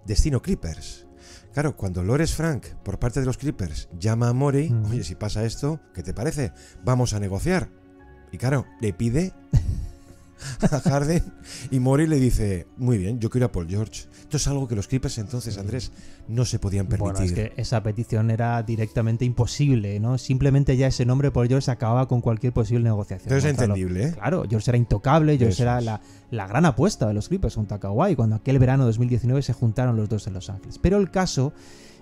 Speaker 2: destino Clippers. Claro, cuando Lawrence Frank, por parte de los Clippers, llama a Morey, oye, si pasa esto, ¿qué te parece? Vamos a negociar. Y claro, le pide a Harden y Morey le dice, muy bien, yo quiero a Paul George. Esto es algo que los Clippers entonces, Andrés, no se podían permitir.
Speaker 3: Bueno, es que esa petición era directamente imposible, ¿no? Simplemente ya ese nombre Paul George acababa con cualquier posible negociación.
Speaker 2: Pero es entendible, ¿eh?
Speaker 3: Claro, George era intocable, George era la gran apuesta de los Clippers junto a Kawhi, cuando aquel verano 2019 se juntaron los dos en Los Ángeles. Pero el caso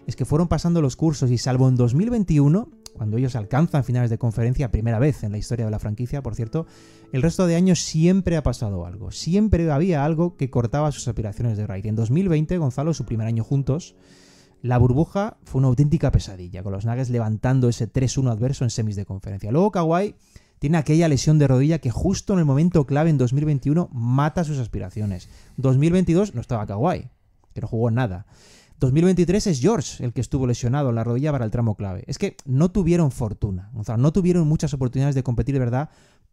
Speaker 3: es que fueron pasando los cursos y salvo en 2021, cuando ellos alcanzan finales de conferencia, primera vez en la historia de la franquicia, por cierto, el resto de años siempre ha pasado algo. Siempre había algo que cortaba sus aspiraciones de raid. En 2020, Gonzalo, su primer año juntos, la burbuja fue una auténtica pesadilla, con los Nuggets levantando ese 3-1 adverso en semis de conferencia. Luego Kawhi tiene aquella lesión de rodilla que justo en el momento clave en 2021 mata sus aspiraciones. 2022 no estaba Kawhi, que no jugó nada. 2023 es George el que estuvo lesionado en la rodilla para el tramo clave. Es que no tuvieron fortuna, Gonzalo, no tuvieron muchas oportunidades de competir de verdad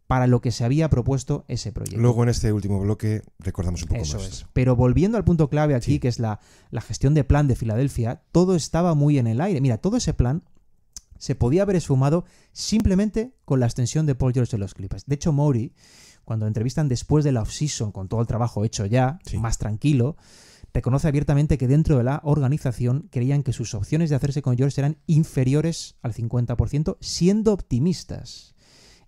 Speaker 3: para lo que se había propuesto ese proyecto.
Speaker 2: Luego en este último bloque recordamos un poco
Speaker 3: Eso
Speaker 2: más.
Speaker 3: Es. Pero volviendo al punto clave aquí, que es la gestión de plan de Filadelfia, todo estaba muy en el aire. Mira, todo ese plan se podía haber esfumado simplemente con la extensión de Paul George de los Clippers. De hecho, Morey, cuando entrevistan después de la offseason, con todo el trabajo hecho ya, más tranquilo, reconoce abiertamente que dentro de la organización creían que sus opciones de hacerse con George eran inferiores al 50%, siendo optimistas.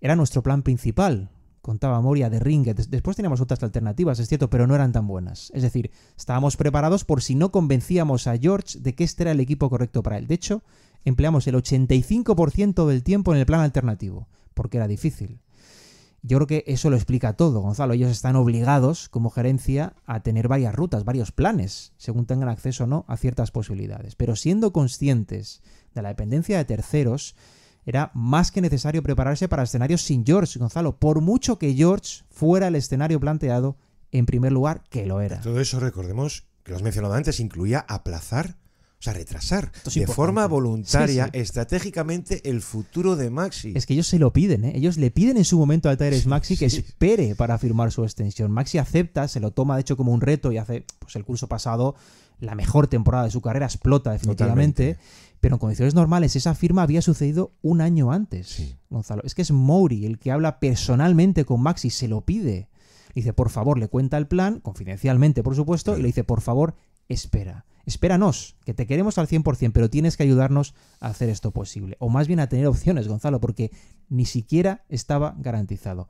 Speaker 3: Era nuestro plan principal, contaba Moria de Ring. Después teníamos otras alternativas, es cierto, pero no eran tan buenas. Es decir, estábamos preparados por si no convencíamos a George de que este era el equipo correcto para él. De hecho, empleamos el 85% del tiempo en el plan alternativo, porque era difícil. Yo creo que eso lo explica todo, Gonzalo. Ellos están obligados, como gerencia, a tener varias rutas, varios planes, según tengan acceso o no a ciertas posibilidades. Pero siendo conscientes de la dependencia de terceros, era más que necesario prepararse para escenarios sin George, Gonzalo, por mucho que George fuera el escenario planteado en primer lugar, que lo era.
Speaker 2: Todo eso, recordemos, que lo has mencionado antes, incluía aplazar, o sea, retrasar de
Speaker 3: importante.
Speaker 2: forma voluntaria,
Speaker 3: Sí, sí.
Speaker 2: estratégicamente, el futuro de Maxi.
Speaker 3: Es que ellos se lo piden, ¿eh? Ellos le piden en su momento a Tyrese Maxey que
Speaker 2: sí.
Speaker 3: espere para firmar su extensión. Maxi acepta, se lo toma de hecho como un reto y hace, pues el curso pasado, la mejor temporada de su carrera, explota definitivamente.
Speaker 2: Totalmente.
Speaker 3: Pero en condiciones normales esa firma había sucedido un año antes,
Speaker 2: Sí.
Speaker 3: Gonzalo. Es que es Morey el que habla personalmente con Maxi, se lo pide. Le dice, por favor, le cuenta el plan, confidencialmente, por supuesto, y le dice, por favor, espera. Espéranos, que te queremos al 100%, pero tienes que ayudarnos a hacer esto posible. O más bien a tener opciones, Gonzalo, porque ni siquiera estaba garantizado.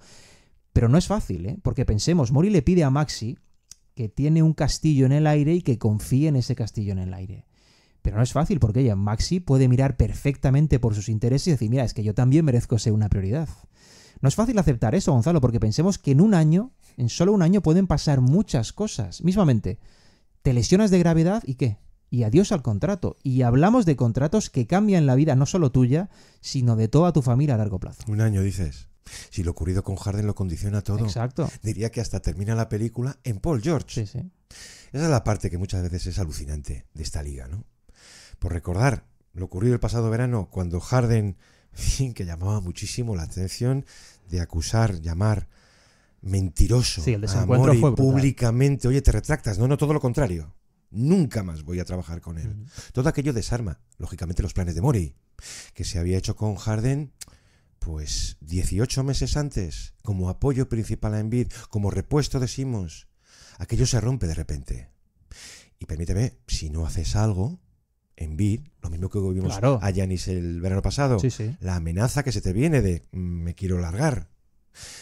Speaker 3: Pero no es fácil, ¿eh? Porque pensemos, Morey le pide a Maxi que tiene un castillo en el aire y que confíe en ese castillo en el aire. Pero no es fácil, porque ella, Maxi, puede mirar perfectamente por sus intereses y decir, mira, es que yo también merezco ser una prioridad. No es fácil aceptar eso, Gonzalo, porque pensemos que en solo un año pueden pasar muchas cosas. Mismamente, te lesionas de gravedad y ¿qué? Y adiós al contrato. Y hablamos de contratos que cambian la vida no solo tuya, sino de toda tu familia a largo plazo.
Speaker 2: Un año, dices. Si lo ocurrido con Harden lo condiciona todo.
Speaker 3: Exacto.
Speaker 2: Diría que hasta termina la película en Paul George.
Speaker 3: Sí, sí.
Speaker 2: Esa es la parte que muchas veces es alucinante de esta liga, ¿no? Por recordar lo ocurrido el pasado verano, cuando Harden, que llamaba muchísimo la atención de acusar, llamar mentiroso
Speaker 3: Sí, el
Speaker 2: a
Speaker 3: desencuentro
Speaker 2: Morey
Speaker 3: fue brutal.
Speaker 2: públicamente. Oye, te retractas. No, todo lo contrario. Nunca más voy a trabajar con él. Todo aquello desarma, lógicamente, los planes de Morey, que se había hecho con Harden, pues 18 meses antes, como apoyo principal a Embiid, como repuesto de Simmons. Aquello se rompe de repente. Y permíteme, si no haces algo, Embiid, lo mismo que vimos
Speaker 3: Claro.
Speaker 2: a Giannis el verano pasado,
Speaker 3: Sí, sí.
Speaker 2: la amenaza que se te viene de me quiero largar.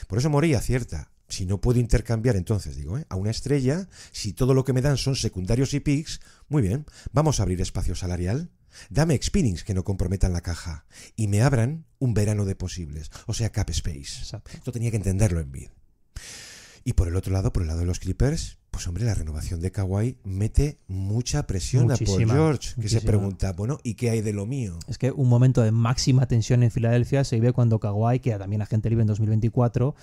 Speaker 2: Por eso Morey acierta. Si no puedo intercambiar entonces, a una estrella, si todo lo que me dan son secundarios y picks, muy bien, vamos a abrir espacio salarial. Dame expirings que no comprometan la caja y me abran un verano de posibles, o sea, cap space.
Speaker 3: Exacto.
Speaker 2: Esto tenía que entenderlo en Embiid. Y por el otro lado, por el lado de los Clippers, pues hombre, la renovación de Kawhi mete mucha presión a Paul
Speaker 3: Muchísima,
Speaker 2: George, que
Speaker 3: muchísima.
Speaker 2: se pregunta, bueno, ¿y qué hay de lo mío?
Speaker 3: Es que un momento de máxima tensión en Filadelfia se vive cuando Kawhi, que era también agente libre en 2024,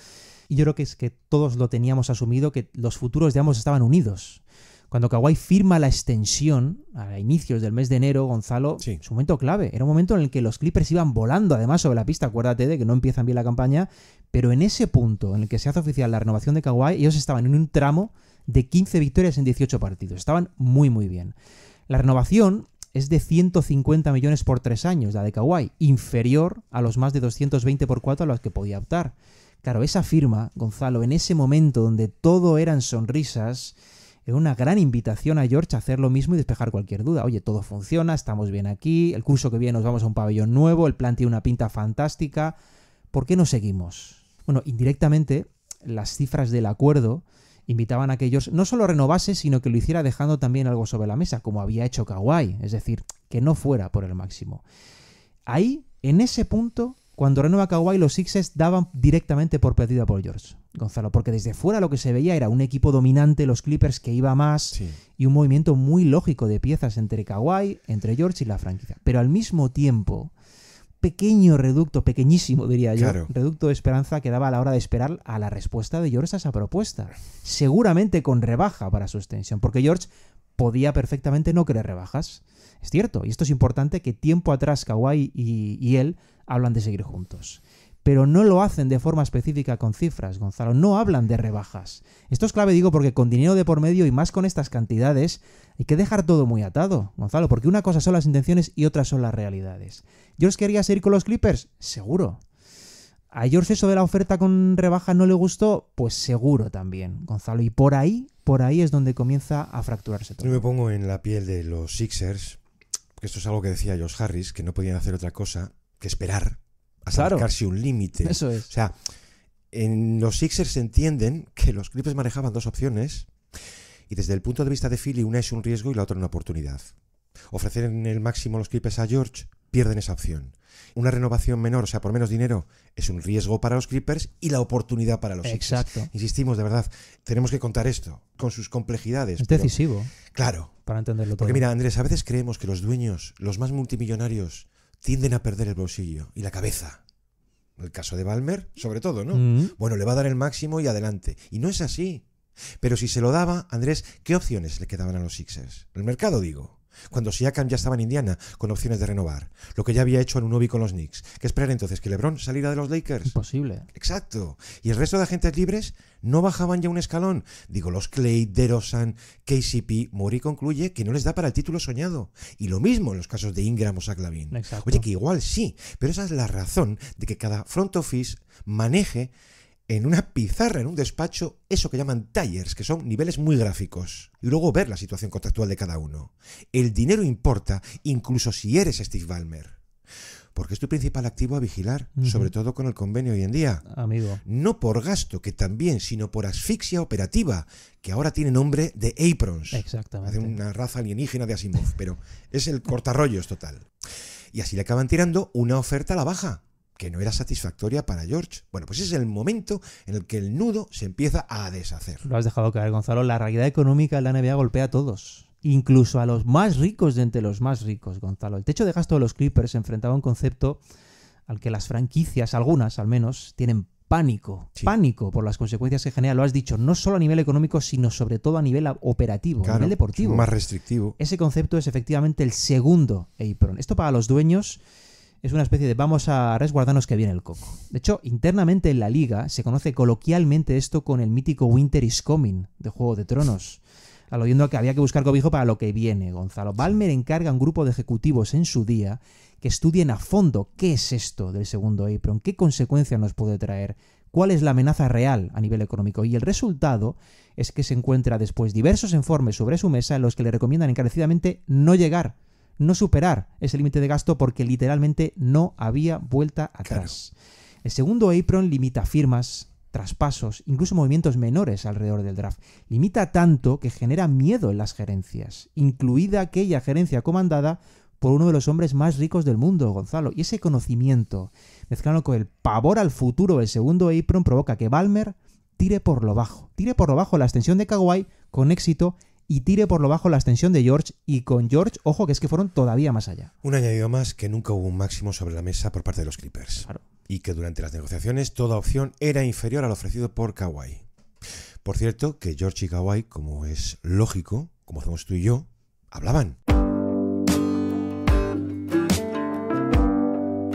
Speaker 3: y yo creo que es que todos lo teníamos asumido, que los futuros de ambos estaban unidos. Cuando Kawhi firma la extensión a inicios del mes de enero, Gonzalo,
Speaker 2: Sí.
Speaker 3: es un momento clave. Era un momento en el que los Clippers iban volando además sobre la pista. Acuérdate de que no empiezan bien la campaña, pero en ese punto en el que se hace oficial la renovación de Kawhi, ellos estaban en un tramo de 15 victorias en 18 partidos. Estaban muy, muy bien. La renovación es de 150 millones por 3 años, la de Kawhi, inferior a los más de 220 por 4 a los que podía optar. Claro, esa firma, Gonzalo, en ese momento donde todo eran sonrisas, era una gran invitación a George a hacer lo mismo y despejar cualquier duda. Oye, todo funciona, estamos bien aquí, el curso que viene nos vamos a un pabellón nuevo, el plan tiene una pinta fantástica. ¿Por qué no seguimos? Bueno, indirectamente, las cifras del acuerdo invitaban a que George no solo renovase, sino que lo hiciera dejando también algo sobre la mesa, como había hecho Kawhi, es decir, que no fuera por el máximo. Ahí, en ese punto, cuando renueva Kawhi, los Sixers daban directamente por perdida a Paul George, Gonzalo, porque desde fuera lo que se veía era un equipo dominante, los Clippers, que iba más,
Speaker 2: Sí.
Speaker 3: y un movimiento muy lógico de piezas entre Kawhi, entre George y la franquicia. Pero al mismo tiempo, pequeño reducto, pequeñísimo diría yo,
Speaker 2: Claro.
Speaker 3: reducto de esperanza que daba a la hora de esperar a la respuesta de George a esa propuesta. Seguramente con rebaja para su extensión, porque George podía perfectamente no querer rebajas. Es cierto, y esto es importante, que tiempo atrás Kawhi y él hablan de seguir juntos. Pero no lo hacen de forma específica con cifras, Gonzalo. No hablan de rebajas. Esto es clave, digo, porque con dinero de por medio y más con estas cantidades hay que dejar todo muy atado, Gonzalo, porque una cosa son las intenciones y otra son las realidades. ¿George quería seguir con los Clippers? Seguro. ¿A George eso de la oferta con rebaja no le gustó? Pues seguro también, Gonzalo. Y por ahí es donde comienza a fracturarse todo.
Speaker 2: Yo me pongo en la piel de los Sixers, porque esto es algo que decía Josh Harris, que no podían hacer otra cosa que esperar a
Speaker 3: Claro.
Speaker 2: sacarse un límite.
Speaker 3: Eso es.
Speaker 2: O sea, en los Sixers entienden que los Clippers manejaban dos opciones y desde el punto de vista de Philly una es un riesgo y la otra una oportunidad. Ofrecer en el máximo los Clippers a George, pierden esa opción. Una renovación menor, o sea, por menos dinero, es un riesgo para los Clippers y la oportunidad para los Sixers.
Speaker 3: Exacto.
Speaker 2: Insistimos, de verdad, tenemos que contar esto con sus complejidades.
Speaker 3: Es decisivo.
Speaker 2: Claro.
Speaker 3: Para entenderlo todo.
Speaker 2: Porque mira, Andrés, a veces creemos que los dueños, los más multimillonarios, tienden a perder el bolsillo y la cabeza. El caso de Ballmer, sobre todo, ¿no? Bueno, le va a dar el máximo y adelante. Y no es así. Pero si se lo daba, Andrés, ¿qué opciones le quedaban a los Sixers? El mercado, digo. Cuando Siakam ya estaba en Indiana con opciones de renovar. Lo que ya había hecho Anunoby con los Knicks. ¿Qué esperar entonces? ¿Que LeBron saliera de los Lakers?
Speaker 3: Imposible.
Speaker 2: Exacto. ¿Y el resto de agentes libres no bajaban ya un escalón? Digo, los Clay, DeRozan, KCP. Morey concluye que no les da para el título soñado. Y lo mismo en los casos de Ingram o Zach LaVine.
Speaker 3: Exacto.
Speaker 2: Oye, que igual sí, pero esa es la razón de que cada front office maneje en una pizarra, en un despacho, eso que llaman tiers, que son niveles muy gráficos, y luego ver la situación contractual de cada uno. El dinero importa, incluso si eres Steve Ballmer, porque es tu principal activo a vigilar, sobre todo con el convenio hoy en día.
Speaker 3: Amigo.
Speaker 2: No por gasto, que también, sino por asfixia operativa, que ahora tiene nombre de aprons.
Speaker 3: Exactamente.
Speaker 2: Hace una raza alienígena de Asimov, pero es el cortarrollos total. Y así le acaban tirando una oferta a la baja, que no era satisfactoria para George. Bueno, pues ese es el momento en el que el nudo se empieza a deshacer.
Speaker 3: Lo has dejado caer, Gonzalo. La realidad económica de la NBA golpea a todos, incluso a los más ricos de entre los más ricos, Gonzalo. El techo de gasto de los Clippers se enfrentaba a un concepto al que las franquicias, algunas al menos, tienen pánico. Sí. Pánico por las consecuencias que genera, lo has dicho, no solo a nivel económico, sino sobre todo a nivel operativo, claro, a nivel deportivo.
Speaker 2: Más restrictivo.
Speaker 3: Ese concepto es efectivamente el segundo apron. Esto para los dueños es una especie de vamos a resguardarnos que viene el coco. De hecho, internamente en la liga se conoce coloquialmente esto con el mítico Winter is Coming de Juego de Tronos, aludiendo a que había que buscar cobijo para lo que viene, Gonzalo. Ballmer encarga a un grupo de ejecutivos en su día que estudien a fondo qué es esto del segundo apron, qué consecuencias nos puede traer, cuál es la amenaza real a nivel económico. Y el resultado es que se encuentra después diversos informes sobre su mesa en los que le recomiendan encarecidamente no llegar, no superar ese límite de gasto porque literalmente no había vuelta atrás. Claro. El segundo apron limita firmas, traspasos, incluso movimientos menores alrededor del draft. Limita tanto que genera miedo en las gerencias, incluida aquella gerencia comandada por uno de los hombres más ricos del mundo, Gonzalo. Y ese conocimiento, mezclado con el pavor al futuro del segundo apron, provoca que Ballmer tire por lo bajo la extensión de Kawhi con éxito y tire por lo bajo la extensión de George, y con George, ojo, que es que fueron todavía más allá.
Speaker 2: Un añadido más, que nunca hubo un máximo sobre la mesa por parte de los Clippers.
Speaker 3: Claro.
Speaker 2: Y que durante las negociaciones toda opción era inferior al ofrecido por Kawhi. Por cierto, que George y Kawhi, como es lógico, como hacemos tú y yo, hablaban.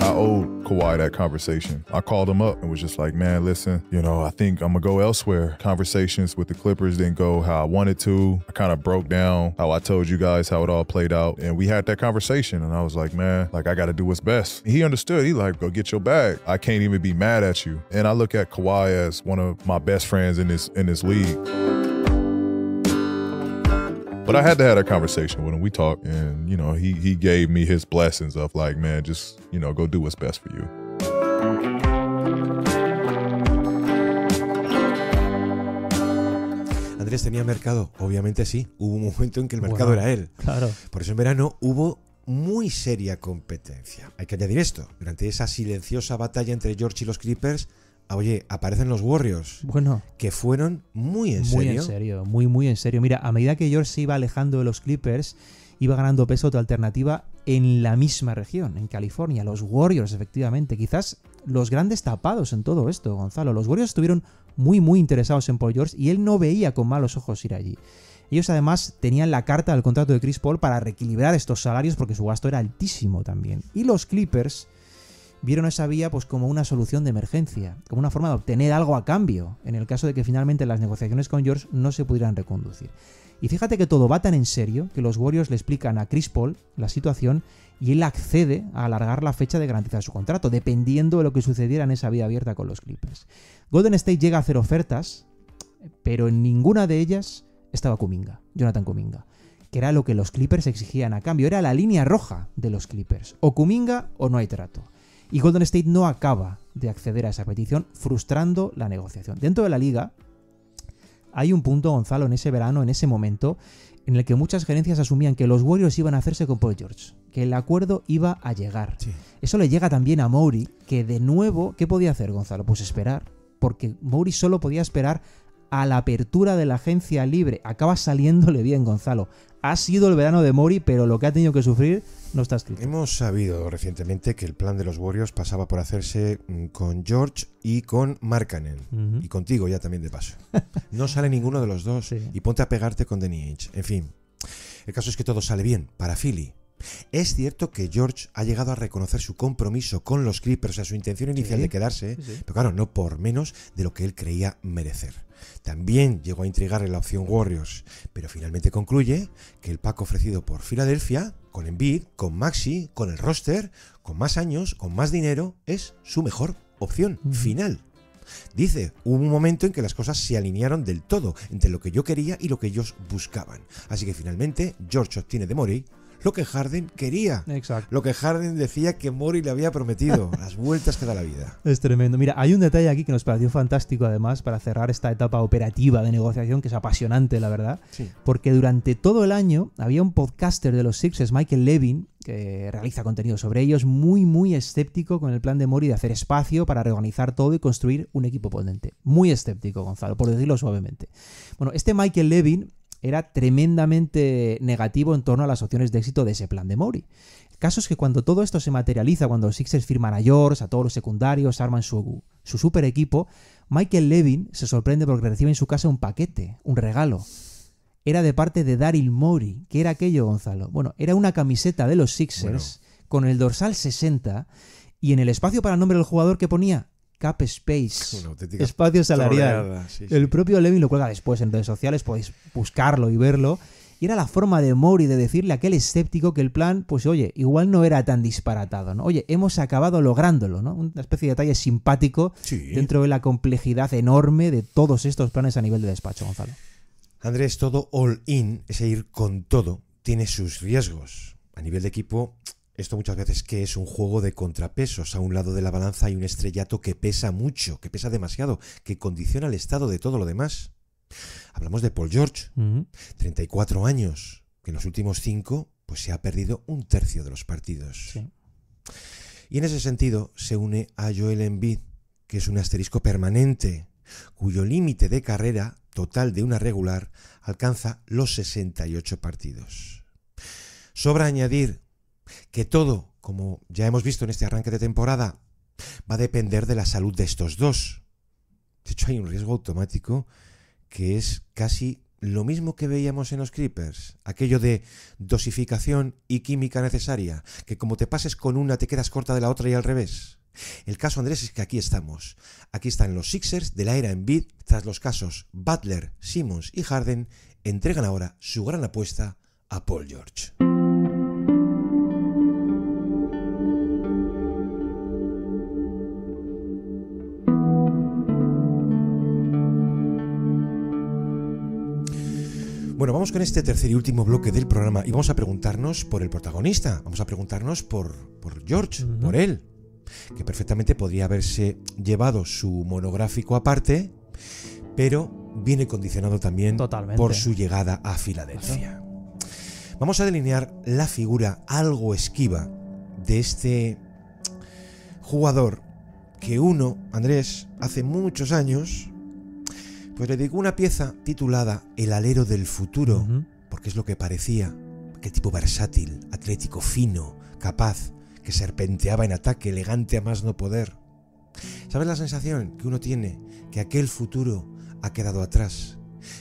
Speaker 8: I owed Kawhi that conversation. I called him up and was just like, man, listen, I think I'm going to go elsewhere. Conversations with the Clippers didn't go how I wanted to. I kind of broke down how I told you guys how it all played out. And we had that conversation. And I was like, man, I got to do what's best. He understood. He like, go get your bag. I can't even be mad at you. And I look at Kawhi as one of my best friends in this league. But I had to have that conversation with him. We talked, and he gave me his blessings of like, man, just go do what's best for you.
Speaker 2: Andrés tenía mercado, obviamente sí. Hubo un momento en que el mercado era él.
Speaker 3: Claro.
Speaker 2: Por eso en verano hubo muy seria competencia. Hay que añadir esto: durante esa silenciosa batalla entre George y los Clippers, oye, aparecen los Warriors.
Speaker 3: Bueno,
Speaker 2: que fueron muy en serio.
Speaker 3: Muy en serio, muy en serio. Mira, a medida que George se iba alejando de los Clippers, iba ganando peso otra alternativa en la misma región, en California. Los Warriors, efectivamente. Quizás los grandes tapados en todo esto, Gonzalo. Los Warriors estuvieron muy interesados en Paul George y él no veía con malos ojos ir allí. Ellos además tenían la carta del contrato de Chris Paul para reequilibrar estos salarios porque su gasto era altísimo también. Y los Clippers vieron esa vía pues como una solución de emergencia, como una forma de obtener algo a cambio, en el caso de que finalmente las negociaciones con George no se pudieran reconducir. Y fíjate que todo va tan en serio que los Warriors le explican a Chris Paul la situación y él accede a alargar la fecha de garantizar su contrato, dependiendo de lo que sucediera en esa vía abierta con los Clippers. Golden State llega a hacer ofertas, pero en ninguna de ellas estaba Jonathan Kuminga, que era lo que los Clippers exigían a cambio, era la línea roja de los Clippers, o Kuminga o no hay trato. Y Golden State no acaba de acceder a esa petición, frustrando la negociación. Dentro de la liga hay un punto, Gonzalo, en ese verano, en ese momento, en el que muchas gerencias asumían que los Warriors iban a hacerse con Paul George. que el acuerdo iba a llegar.
Speaker 2: Sí.
Speaker 3: Eso le llega también a Mowry, que de nuevo, ¿qué podía hacer Gonzalo? Pues esperar, porque Mowry solo podía esperar a la apertura de la agencia libre. Acaba saliéndole bien, Gonzalo. Ha sido el verano de Mowry, pero lo que ha tenido que sufrir no está escrito.
Speaker 2: Hemos sabido recientemente que el plan de los Warriors pasaba por hacerse con George y con Markkanen. Y contigo ya también de paso. No sale ninguno de los dos.
Speaker 3: Sí.
Speaker 2: Y ponte a pegarte con Danny Ainge. En fin, el caso es que todo sale bien para Philly. Es cierto que George ha llegado a reconocer su compromiso con los Clippers, o sea, su intención inicial de quedarse, pero claro, no por menos de lo que él creía merecer. También llegó a intrigarle la opción Warriors, pero finalmente concluye que el pack ofrecido por Filadelfia, con Embiid, con Maxey, con el roster, con más años, con más dinero, es su mejor opción final. Dice, hubo un momento en que las cosas se alinearon del todo entre lo que yo quería y lo que ellos buscaban. Así que finalmente George obtiene de Murray lo que Harden quería.
Speaker 3: Exacto.
Speaker 2: Lo que Harden decía que Murray le había prometido. Las vueltas que da la vida.
Speaker 3: Es tremendo. Mira, hay un detalle aquí que nos pareció fantástico, además, para cerrar esta etapa operativa de negociación, que es apasionante, la verdad.
Speaker 2: Sí.
Speaker 3: Porque durante todo el año había un podcaster de los Sixers, Michael Levin, que realiza contenido sobre ellos, muy, muy escéptico con el plan de Murray de hacer espacio para reorganizar todo y construir un equipo potente. Muy escéptico, Gonzalo, por decirlo suavemente. Bueno, este Michael Levin era tremendamente negativo en torno a las opciones de éxito de ese plan de Murray. El caso es que cuando todo esto se materializa, cuando los Sixers firman a George, a todos los secundarios, arman su super equipo, Michael Levin se sorprende porque recibe en su casa un paquete, un regalo. Era de parte de Daryl Morey. ¿Qué era aquello, Gonzalo? Bueno, era una camiseta de los Sixers con el dorsal 60 y en el espacio para el nombre del jugador que ponía Cap Space, espacio salarial.
Speaker 2: Sí.
Speaker 3: El propio Levin lo cuelga después en redes sociales, podéis buscarlo y verlo. Y era la forma de Murray de decirle a aquel escéptico que el plan, pues oye, igual no era tan disparatado, ¿no? Oye, hemos acabado lográndolo, ¿no? Una especie de detalle simpático dentro de la complejidad enorme de todos estos planes a nivel de despacho, Gonzalo.
Speaker 2: Andrés, todo all in, ese ir con todo, tiene sus riesgos. A nivel de equipo, esto muchas veces que es un juego de contrapesos. A un lado de la balanza hay un estrellato que pesa mucho, que pesa demasiado, que condiciona el estado de todo lo demás. Hablamos de Paul George, 34 años, que en los últimos 5 pues se ha perdido un tercio de los partidos.
Speaker 3: Sí.
Speaker 2: Y en ese sentido se une a Joel Embiid, que es un asterisco permanente, cuyo límite de carrera total de una regular alcanza los 68 partidos. Sobra añadir que todo, como ya hemos visto en este arranque de temporada, va a depender de la salud de estos dos. De hecho, hay un riesgo automático que es casi lo mismo que veíamos en los Clippers, aquello de dosificación y química necesaria, que como te pases con una te quedas corta de la otra y al revés. El caso, Andrés, es que aquí estamos. Aquí están los Sixers de la era Embiid, tras los casos Butler, Simmons y Harden, entregan ahora su gran apuesta a Paul George. Bueno, vamos con este tercer y último bloque del programa y vamos a preguntarnos por el protagonista, vamos a preguntarnos por George, por él, que perfectamente podría haberse llevado su monográfico aparte, pero viene condicionado también por su llegada a Filadelfia. Vamos a delinear la figura algo esquiva de este jugador que uno, Andrés, hace muchos años pues le dedicó una pieza titulada El alero del futuro, porque es lo que parecía, aquel tipo versátil, atlético, fino, capaz, que serpenteaba en ataque, elegante a más no poder. ¿Sabes la sensación que uno tiene? Que aquel futuro ha quedado atrás,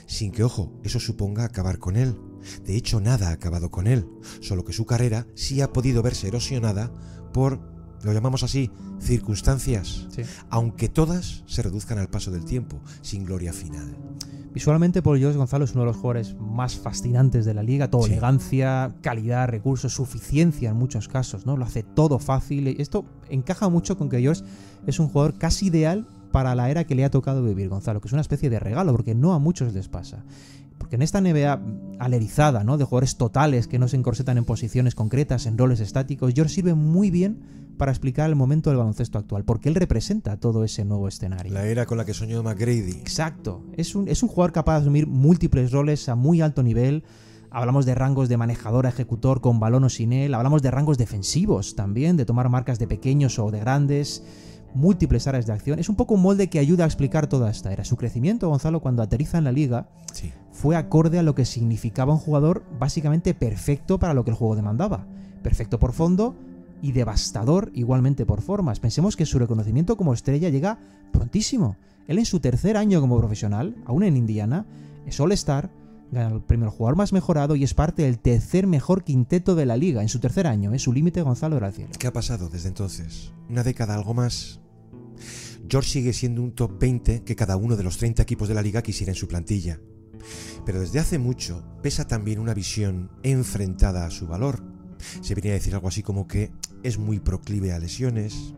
Speaker 2: sin que, ojo, eso suponga acabar con él. De hecho, nada ha acabado con él, solo que su carrera sí ha podido verse erosionada por, lo llamamos así, circunstancias, aunque todas se reduzcan al paso del tiempo, sin gloria final.
Speaker 3: Visualmente, Paul George, Gonzalo, es uno de los jugadores más fascinantes de la liga. Todo elegancia, calidad, recursos, suficiencia en muchos casos, ¿no? Lo hace todo fácil. Esto encaja mucho con que George es un jugador casi ideal para la era que le ha tocado vivir, Gonzalo, que es una especie de regalo, porque no a muchos les pasa. Porque en esta NBA alerizada, ¿no?, de jugadores totales que no se encorsetan en posiciones concretas, en roles estáticos, George sirve muy bien para explicar el momento del baloncesto actual, porque él representa todo ese nuevo escenario.
Speaker 2: La era con la que soñó McGrady.
Speaker 3: Exacto. Es un jugador capaz de asumir múltiples roles a muy alto nivel, Hablamos de rangos de manejador a ejecutor con balón o sin él. Hablamos de rangos defensivos también, de tomar marcas de pequeños o de grandes. Múltiples áreas de acción. Es un poco un molde que ayuda a explicar toda esta era. Su crecimiento, Gonzalo, cuando aterriza en la liga,
Speaker 2: Sí.
Speaker 3: fue acorde a lo que significaba un jugador básicamente perfecto para lo que el juego demandaba. Perfecto por fondo y devastador igualmente por formas. Pensemos que su reconocimiento como estrella llega prontísimo. Él en su tercer año como profesional, aún en Indiana, es All-Star, gana el premio al jugador más mejorado y es parte del tercer mejor quinteto de la liga. En su tercer año, su límite, Gonzalo, era el cielo.
Speaker 2: ¿Qué ha pasado desde entonces? ¿Una década, algo más? George sigue siendo un top 20 que cada uno de los 30 equipos de la liga quisiera en su plantilla. Pero desde hace mucho pesa también una visión enfrentada a su valor. Se venía a decir algo así como que es muy proclive a lesiones,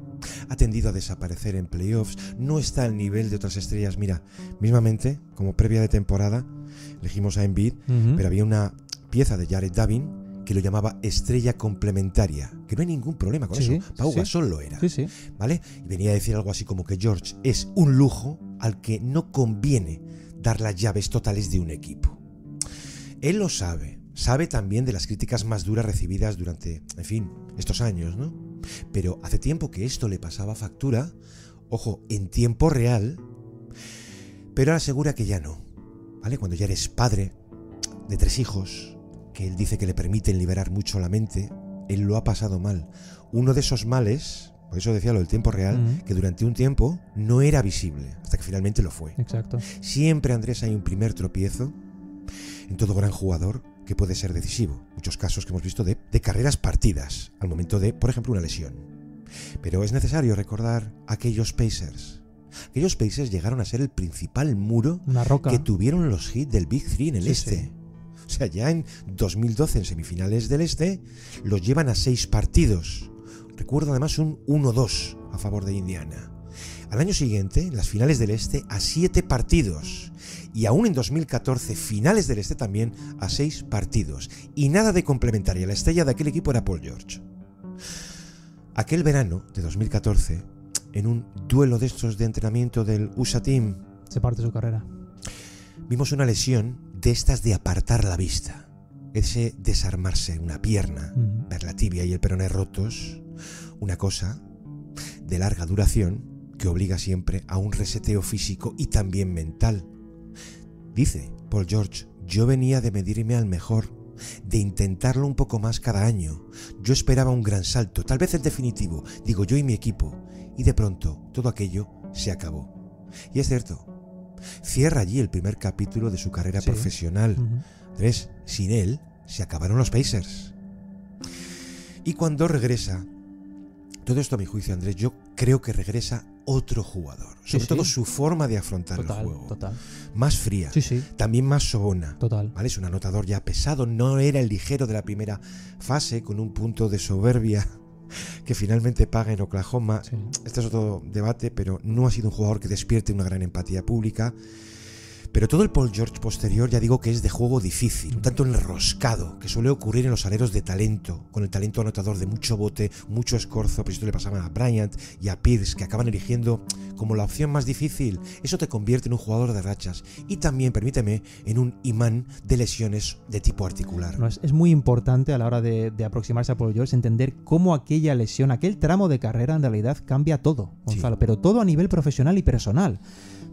Speaker 2: ha tendido a desaparecer en playoffs, no está al nivel de otras estrellas. Mira, mismamente, como previa de temporada, elegimos a Embiid, pero había una pieza de Jared Davin que lo llamaba estrella complementaria, que no hay ningún problema con eso. Pau Gasol lo era, ¿vale? Y venía a decir algo así como que George es un lujo al que no conviene dar las llaves totales de un equipo. Él lo sabe también de las críticas más duras recibidas durante, en fin, estos años, ¿no? Pero hace tiempo que esto le pasaba factura, ojo, en tiempo real, pero ahora asegura que ya no, ¿vale? Cuando ya eres padre de 3 hijos, que él dice que le permiten liberar mucho la mente, él lo ha pasado mal. Uno de esos males, por eso decía lo del tiempo real, que durante un tiempo no era visible, hasta que finalmente lo fue.
Speaker 3: Exacto.
Speaker 2: Siempre, Andrés, hay un primer tropiezo en todo gran jugador que puede ser decisivo. Muchos casos que hemos visto de carreras partidas al momento de, por ejemplo, una lesión. Pero es necesario recordar aquellos Pacers. Aquellos Pacers llegaron a ser el principal muro
Speaker 3: Una roca.
Speaker 2: que tuvieron los Heat del Big Three en el este.
Speaker 3: Sí.
Speaker 2: O sea, ya en 2012, en semifinales del este, los llevan a 6 partidos. Recuerdo además un 1-2 a favor de Indiana. Al año siguiente, en las finales del este, a 7 partidos. Y aún en 2014, finales del este también, a 6 partidos. Y nada de complementaria. La estrella de aquel equipo era Paul George. Aquel verano de 2014, en un duelo de estos de entrenamiento del USA Team,
Speaker 3: Se parte su carrera.
Speaker 2: vimos una lesión de estas de apartar la vista. Ese desarmarse una pierna, ver la tibia y el peroné rotos, una cosa de larga duración que obliga siempre a un reseteo físico y también mental. Dice Paul George, yo venía de medirme al mejor, de intentarlo un poco más cada año. Yo esperaba un gran salto, tal vez el definitivo, digo yo y mi equipo, y de pronto todo aquello se acabó. Y es cierto, cierra allí el primer capítulo de su carrera profesional. Andrés, sin él se acabaron los Pacers. Y cuando regresa, todo esto a mi juicio, Andrés, yo creo que regresa otro jugador. Sobre todo su forma de afrontar el juego.
Speaker 3: Total.
Speaker 2: Más fría. También más sobona.
Speaker 3: Total.
Speaker 2: ¿Vale? Es un anotador ya pesado. No era el ligero de la primera fase, con un punto de soberbia que finalmente paga en Oklahoma. Este es otro debate, pero no ha sido un jugador que despierte una gran empatía pública. Pero todo el Paul George posterior ya digo que es de juego difícil, un tanto enroscado, que suele ocurrir en los aleros de talento, con el talento anotador de mucho bote, mucho escorzo. Pero esto le pasaba a Bryant y a Pierce, que acaban eligiendo como la opción más difícil. Eso te convierte en un jugador de rachas y también, permíteme, en un imán de lesiones de tipo articular.
Speaker 3: No, es muy importante a la hora de aproximarse a Paul George entender cómo aquella lesión, aquel tramo de carrera en realidad cambia todo, Gonzalo, pero todo a nivel profesional y personal.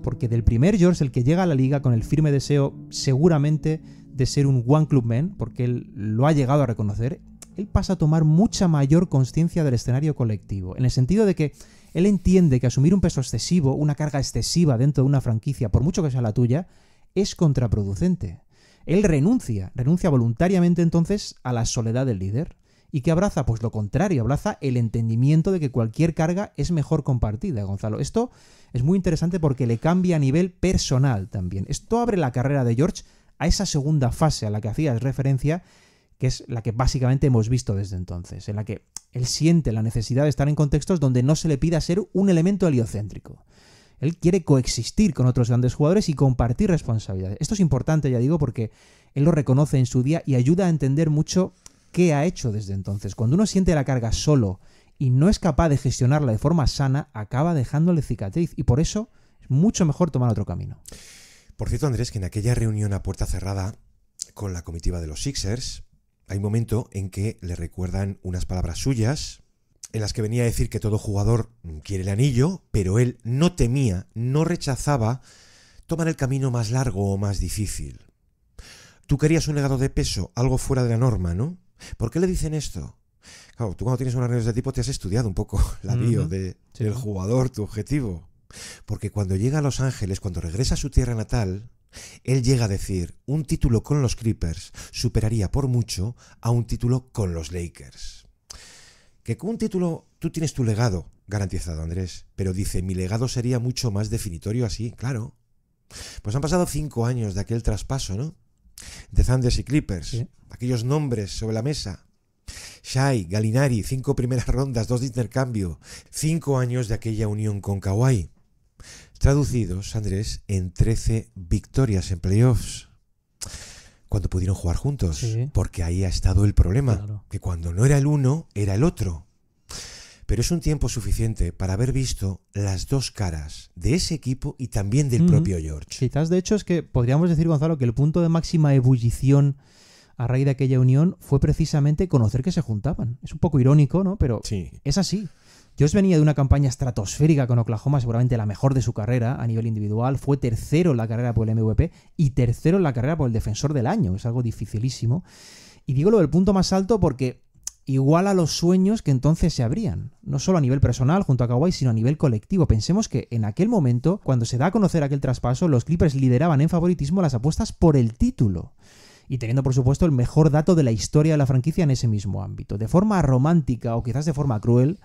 Speaker 3: Porque del primer George, el que llega a la liga con el firme deseo seguramente de ser un one club man, porque él lo ha llegado a reconocer, él pasa a tomar mucha mayor conciencia del escenario colectivo, en el sentido de que él entiende que asumir un peso excesivo, una carga excesiva dentro de una franquicia, por mucho que sea la tuya, es contraproducente. Él renuncia voluntariamente entonces a la soledad del líder. ¿Y qué abraza? Pues lo contrario, abraza el entendimiento de que cualquier carga es mejor compartida, Gonzalo. Esto es muy interesante porque le cambia a nivel personal también. Esto abre la carrera de George a esa segunda fase a la que hacías referencia, que es la que básicamente hemos visto desde entonces, en la que él siente la necesidad de estar en contextos donde no se le pida ser un elemento heliocéntrico. Él quiere coexistir con otros grandes jugadores y compartir responsabilidades. Esto es importante, ya digo, porque él lo reconoce en su día y ayuda a entender mucho qué ha hecho desde entonces. Cuando uno siente la carga solo y no es capaz de gestionarla de forma sana, acaba dejándole cicatriz. Y por eso es mucho mejor tomar otro camino.
Speaker 2: Por cierto, Andrés, que en aquella reunión a puerta cerrada con la comitiva de los Sixers, hay un momento en que le recuerdan unas palabras suyas en las que venía a decir que todo jugador quiere el anillo, pero él no temía, no rechazaba tomar el camino más largo o más difícil. Tú querías un legado de peso, algo fuera de la norma, ¿no? ¿Por qué le dicen esto? Claro, tú cuando tienes un arreglo de tipo te has estudiado un poco la bio del jugador, tu objetivo. Porque cuando llega a Los Ángeles, cuando regresa a su tierra natal, él llega a decir, un título con los Clippers superaría por mucho a un título con los Lakers. Que con un título tú tienes tu legado garantizado, Andrés, pero dice, mi legado sería mucho más definitorio así, claro. Pues han pasado 5 años de aquel traspaso, ¿no? De Thunders y Clippers,
Speaker 3: sí.
Speaker 2: Aquellos nombres sobre la mesa. Shai, Gallinari, 5 primeras rondas, 2 de intercambio, 5 años de aquella unión con Kawhi. Traducidos, Andrés, en 13 victorias en playoffs. Cuando pudieron jugar juntos,
Speaker 3: sí.
Speaker 2: Porque ahí ha estado el problema,
Speaker 3: claro.
Speaker 2: Que cuando no era el uno, era el otro. Pero es un tiempo suficiente para haber visto las dos caras de ese equipo y también del propio George.
Speaker 3: Quizás, de hecho, es que podríamos decir, Gonzalo, que el punto de máxima ebullición a raíz de aquella unión fue precisamente conocer que se juntaban. Es un poco irónico, ¿no? Pero
Speaker 2: sí.
Speaker 3: Es así. George venía de una campaña estratosférica con Oklahoma, seguramente la mejor de su carrera a nivel individual. Fue tercero en la carrera por el MVP y tercero en la carrera por el defensor del año. Es algo dificilísimo. Y digo lo del punto más alto porque iguala los sueños que entonces se abrían. No solo a nivel personal junto a Kawhi, sino a nivel colectivo. Pensemos que en aquel momento, cuando se da a conocer aquel traspaso, los Clippers lideraban en favoritismo las apuestas por el título. Y teniendo, por supuesto, el mejor dato de la historia de la franquicia en ese mismo ámbito. De forma romántica o quizás de forma cruel,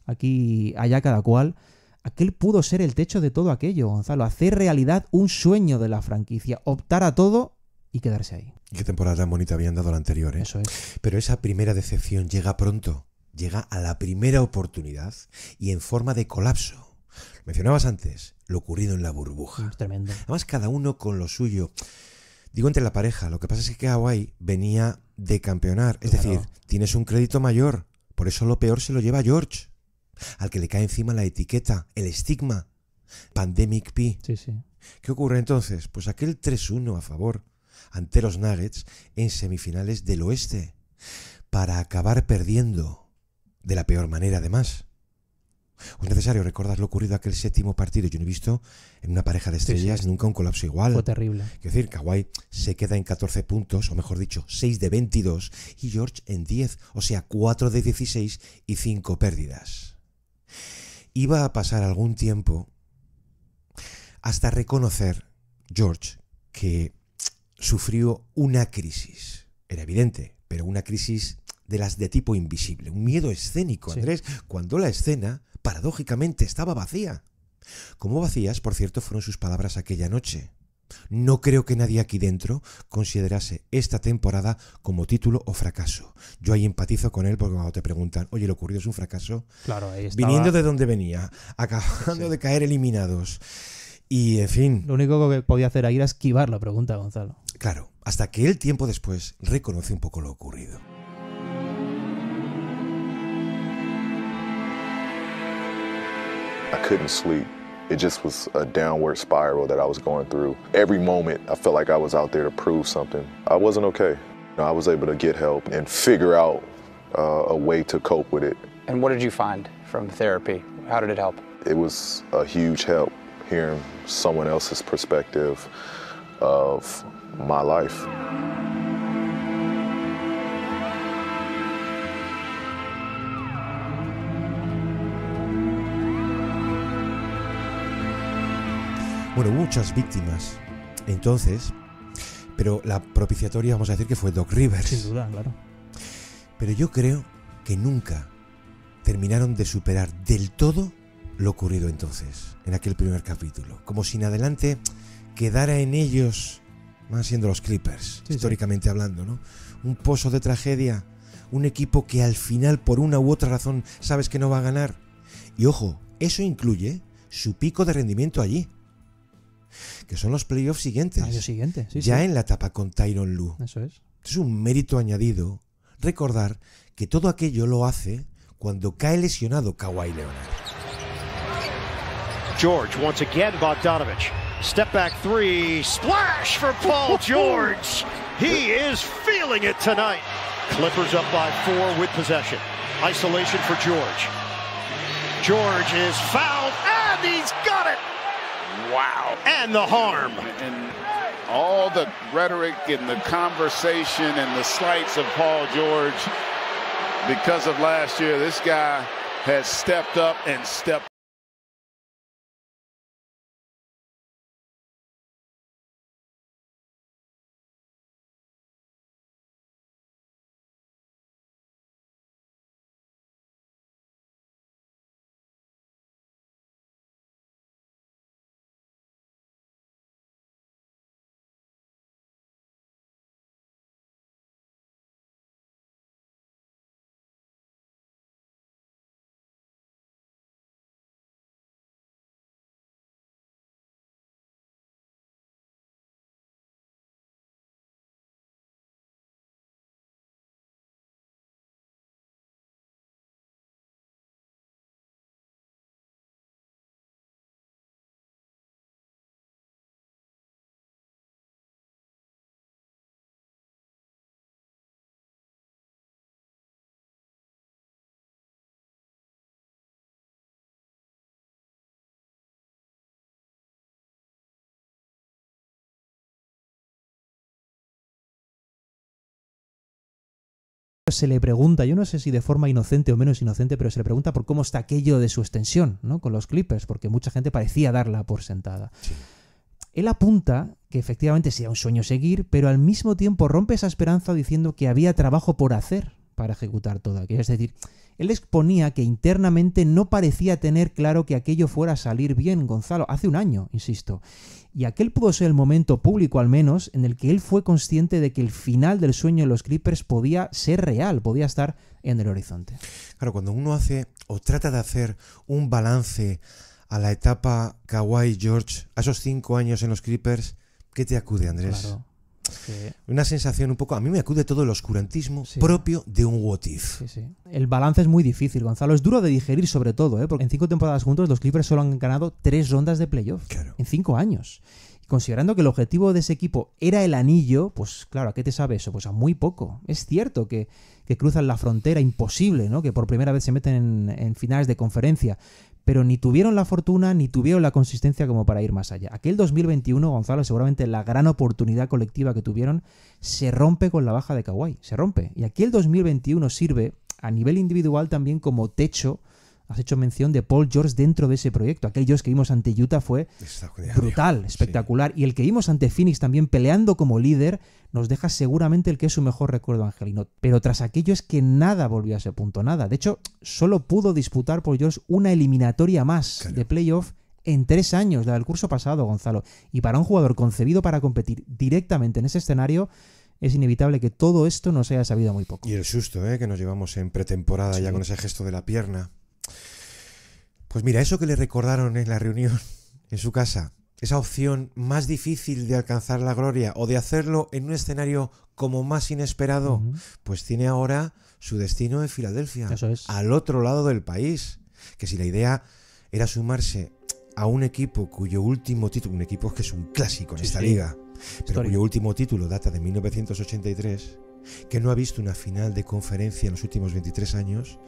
Speaker 3: aquí allá cada cual, aquel pudo ser el techo de todo aquello, Gonzalo. Hacer realidad un sueño de la franquicia. Optar a todo y quedarse ahí.
Speaker 2: Qué temporada tan bonita habían dado la anterior, ¿eh?
Speaker 3: Eso es.
Speaker 2: Pero esa primera decepción llega pronto. Llega a la primera oportunidad y en forma de colapso. Mencionabas antes lo ocurrido en la burbuja.
Speaker 3: Es tremendo.
Speaker 2: Además, cada uno con lo suyo. Digo entre la pareja, lo que pasa es que Kawhi venía de campeonar. Es decir, tienes un crédito mayor. Por eso lo peor se lo lleva George. Al que le cae encima la etiqueta, el estigma. Pandemic P.
Speaker 3: Sí, sí.
Speaker 2: ¿Qué ocurre entonces? Pues aquel 3-1 a favor ante los Nuggets en semifinales del oeste. Para acabar perdiendo de la peor manera, además. Es necesario recordar lo ocurrido aquel séptimo partido. Yo no he visto en una pareja de estrellas nunca un colapso igual.
Speaker 3: Fue terrible.
Speaker 2: Es decir, Kawhi se queda en 14 puntos, o mejor dicho, 6 de 22, y George en 10, o sea, 4 de 16 y 5 pérdidas. Iba a pasar algún tiempo hasta reconocer George que sufrió una crisis. Era evidente, pero una crisis de las de tipo invisible. Un miedo escénico, Andrés, cuando la escena paradójicamente estaba vacía. Como vacías, por cierto, fueron sus palabras aquella noche. No creo que nadie aquí dentro considerase esta temporada como título o fracaso. Yo ahí empatizo con él porque cuando te preguntan, oye, ¿lo ocurrido es un fracaso?
Speaker 3: Claro, ahí estaba.
Speaker 2: Viniendo de donde venía, acabando de caer eliminados. Y, en fin...
Speaker 3: Lo único que podía hacer ahí era esquivar la pregunta, Gonzalo.
Speaker 2: Claro, hasta que él tiempo después reconoce un poco lo ocurrido.
Speaker 8: I couldn't sleep. It just was a downward spiral that I was going through. Every moment, I felt like I was out there to prove something. I wasn't okay. I was able to get help and figure out a way to cope with it.
Speaker 9: And what did you find from therapy? How did it help?
Speaker 8: It was a huge help hearing someone else's perspective of my life.
Speaker 2: Bueno, hubo muchas víctimas entonces, pero la propiciatoria vamos a decir que fue Doc Rivers.
Speaker 3: Sin duda, claro.
Speaker 2: Pero yo creo que nunca terminaron de superar del todo lo ocurrido entonces, en aquel primer capítulo. Como si en adelante quedara en ellos, más siendo los Clippers, históricamente hablando, ¿no? Un pozo de tragedia, un equipo que al final, por una u otra razón, sabes que no va a ganar. Y ojo, eso incluye su pico de rendimiento allí, que son los playoffs siguientes.
Speaker 3: Año siguiente,
Speaker 2: ya en la etapa con Tyronn Lue.
Speaker 3: Eso es.
Speaker 2: Es un mérito añadido recordar que todo aquello lo hace cuando cae lesionado Kawhi Leonard.
Speaker 5: George, once again, Bogdanovich.
Speaker 10: Step back three, splash for Paul George. He is feeling it tonight. Clippers up by 4 with possession. Isolation for George. George is fouled, and he's got it. Wow. And the harm.
Speaker 11: And all the rhetoric and the conversation and the slights of Paul George, because of last year, this guy has stepped up and stepped.
Speaker 3: Se le pregunta, yo no sé si de forma inocente o menos inocente, pero se le pregunta por cómo está aquello de su extensión, ¿no?, con los Clippers, porque mucha gente parecía darla por sentada. Sí. Él apunta que efectivamente sería un sueño seguir, pero al mismo tiempo rompe esa esperanza diciendo que había trabajo por hacer para ejecutar todo aquello. Es decir, él exponía que internamente no parecía tener claro que aquello fuera a salir bien, Gonzalo, hace un año, insisto. Y aquel pudo ser el momento público, al menos, en el que él fue consciente de que el final del sueño de los Clippers podía ser real, podía estar en el horizonte.
Speaker 2: Claro, cuando uno hace o trata de hacer un balance a la etapa Kawhi-George, a esos 5 años en los Clippers, ¿qué te acude, Andrés?
Speaker 3: Claro.
Speaker 2: Una sensación un poco... A mí me acude todo el oscurantismo propio de un what if.
Speaker 3: Sí, sí. El balance es muy difícil, Gonzalo. Es duro de digerir, sobre todo, porque en 5 temporadas juntos los Clippers solo han ganado 3 rondas de playoff. Claro. En 5 años. Y considerando que el objetivo de ese equipo era el anillo, pues claro, ¿a qué te sabe eso? Pues a muy poco. Es cierto que cruzan la frontera, imposible, ¿no?, que por primera vez se meten en finales de conferencia. Pero ni tuvieron la fortuna ni tuvieron la consistencia como para ir más allá. Aquel 2021, Gonzalo, seguramente la gran oportunidad colectiva que tuvieron, se rompe con la baja de Kawhi. Se rompe. Y aquí el 2021 sirve a nivel individual también como techo. Has hecho mención de Paul George dentro de ese proyecto. Aquel George que vimos ante Utah fue brutal, espectacular. Sí. Y el que vimos ante Phoenix también peleando como líder nos deja seguramente el que es su mejor recuerdo angelino. Pero tras aquello es que nada volvió a ese punto, nada. De hecho, solo pudo disputar Paul George una eliminatoria más de playoff en 3 años, la del curso pasado, Gonzalo. Y para un jugador concebido para competir directamente en ese escenario, es inevitable que todo esto nos haya sabido muy poco.
Speaker 2: Y el susto que nos llevamos en pretemporada ya con ese gesto de la pierna. Pues mira, eso que le recordaron en la reunión en su casa, esa opción más difícil de alcanzar la gloria o de hacerlo en un escenario como más inesperado, pues tiene ahora su destino en Filadelfia,
Speaker 3: eso es,
Speaker 2: al otro lado del país. Que si la idea era sumarse a un equipo cuyo último título, un equipo que es un clásico en esta liga, pero cuyo último título data de 1983, que no ha visto una final de conferencia en los últimos 23 años,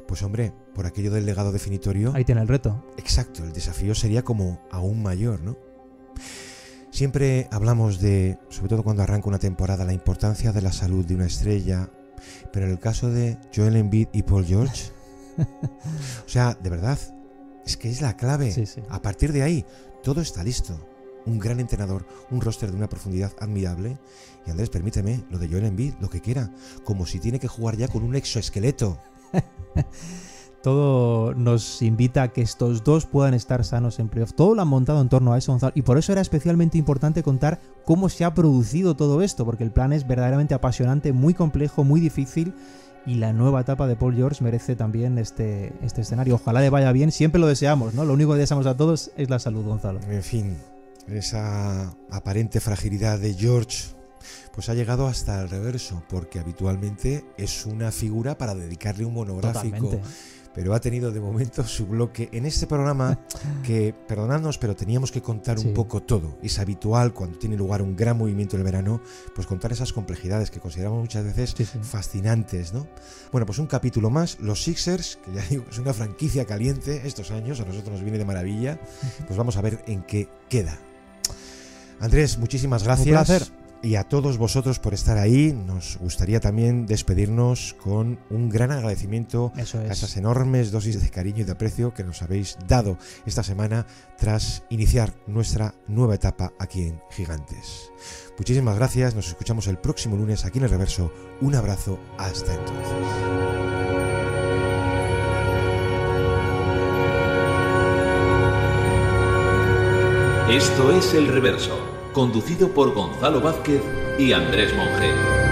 Speaker 2: pues hombre, por aquello del legado definitorio...
Speaker 3: Ahí tiene el reto.
Speaker 2: Exacto, el desafío sería como aún mayor, ¿no? Siempre hablamos de, sobre todo cuando arranca una temporada, la importancia de la salud de una estrella, pero en el caso de Joel Embiid y Paul George, o sea, de verdad, es que es la clave.
Speaker 3: Sí, sí.
Speaker 2: A partir de ahí, todo está listo. Un gran entrenador, un roster de una profundidad admirable. Y Andrés, permíteme, lo de Joel Embiid, lo que quiera, como si tiene que jugar ya con un exoesqueleto.
Speaker 3: Todo nos invita a que estos dos puedan estar sanos en playoff. Todo lo han montado en torno a eso, Gonzalo. Y por eso era especialmente importante contar cómo se ha producido todo esto, porque el plan es verdaderamente apasionante, muy complejo, muy difícil. Y la nueva etapa de Paul George merece también este escenario. Ojalá le vaya bien, siempre lo deseamos, ¿no? Lo único que deseamos a todos es la salud, Gonzalo.
Speaker 2: En fin, esa aparente fragilidad de George pues ha llegado hasta el reverso, porque habitualmente es una figura para dedicarle un monográfico.
Speaker 3: Totalmente.
Speaker 2: pero ha tenido de momento su bloque en este programa que, perdonadnos, pero teníamos que contar un poco todo. Es habitual cuando tiene lugar un gran movimiento en el verano, pues contar esas complejidades que consideramos muchas veces fascinantes, ¿no? Bueno, pues un capítulo más, los Sixers, que ya digo, es una franquicia caliente estos años, a nosotros nos viene de maravilla, pues vamos a ver en qué queda. Andrés, muchísimas gracias.
Speaker 3: Un placer.
Speaker 2: Y a todos vosotros por estar ahí. Nos gustaría también despedirnos con un gran agradecimiento a esas enormes dosis de cariño y de aprecio que nos habéis dado esta semana tras iniciar nuestra nueva etapa aquí en Gigantes. Muchísimas gracias, nos escuchamos el próximo lunes aquí en El Reverso. Un abrazo, hasta entonces.
Speaker 12: Esto es El Reverso, conducido por Gonzalo Vázquez y Andrés Monge.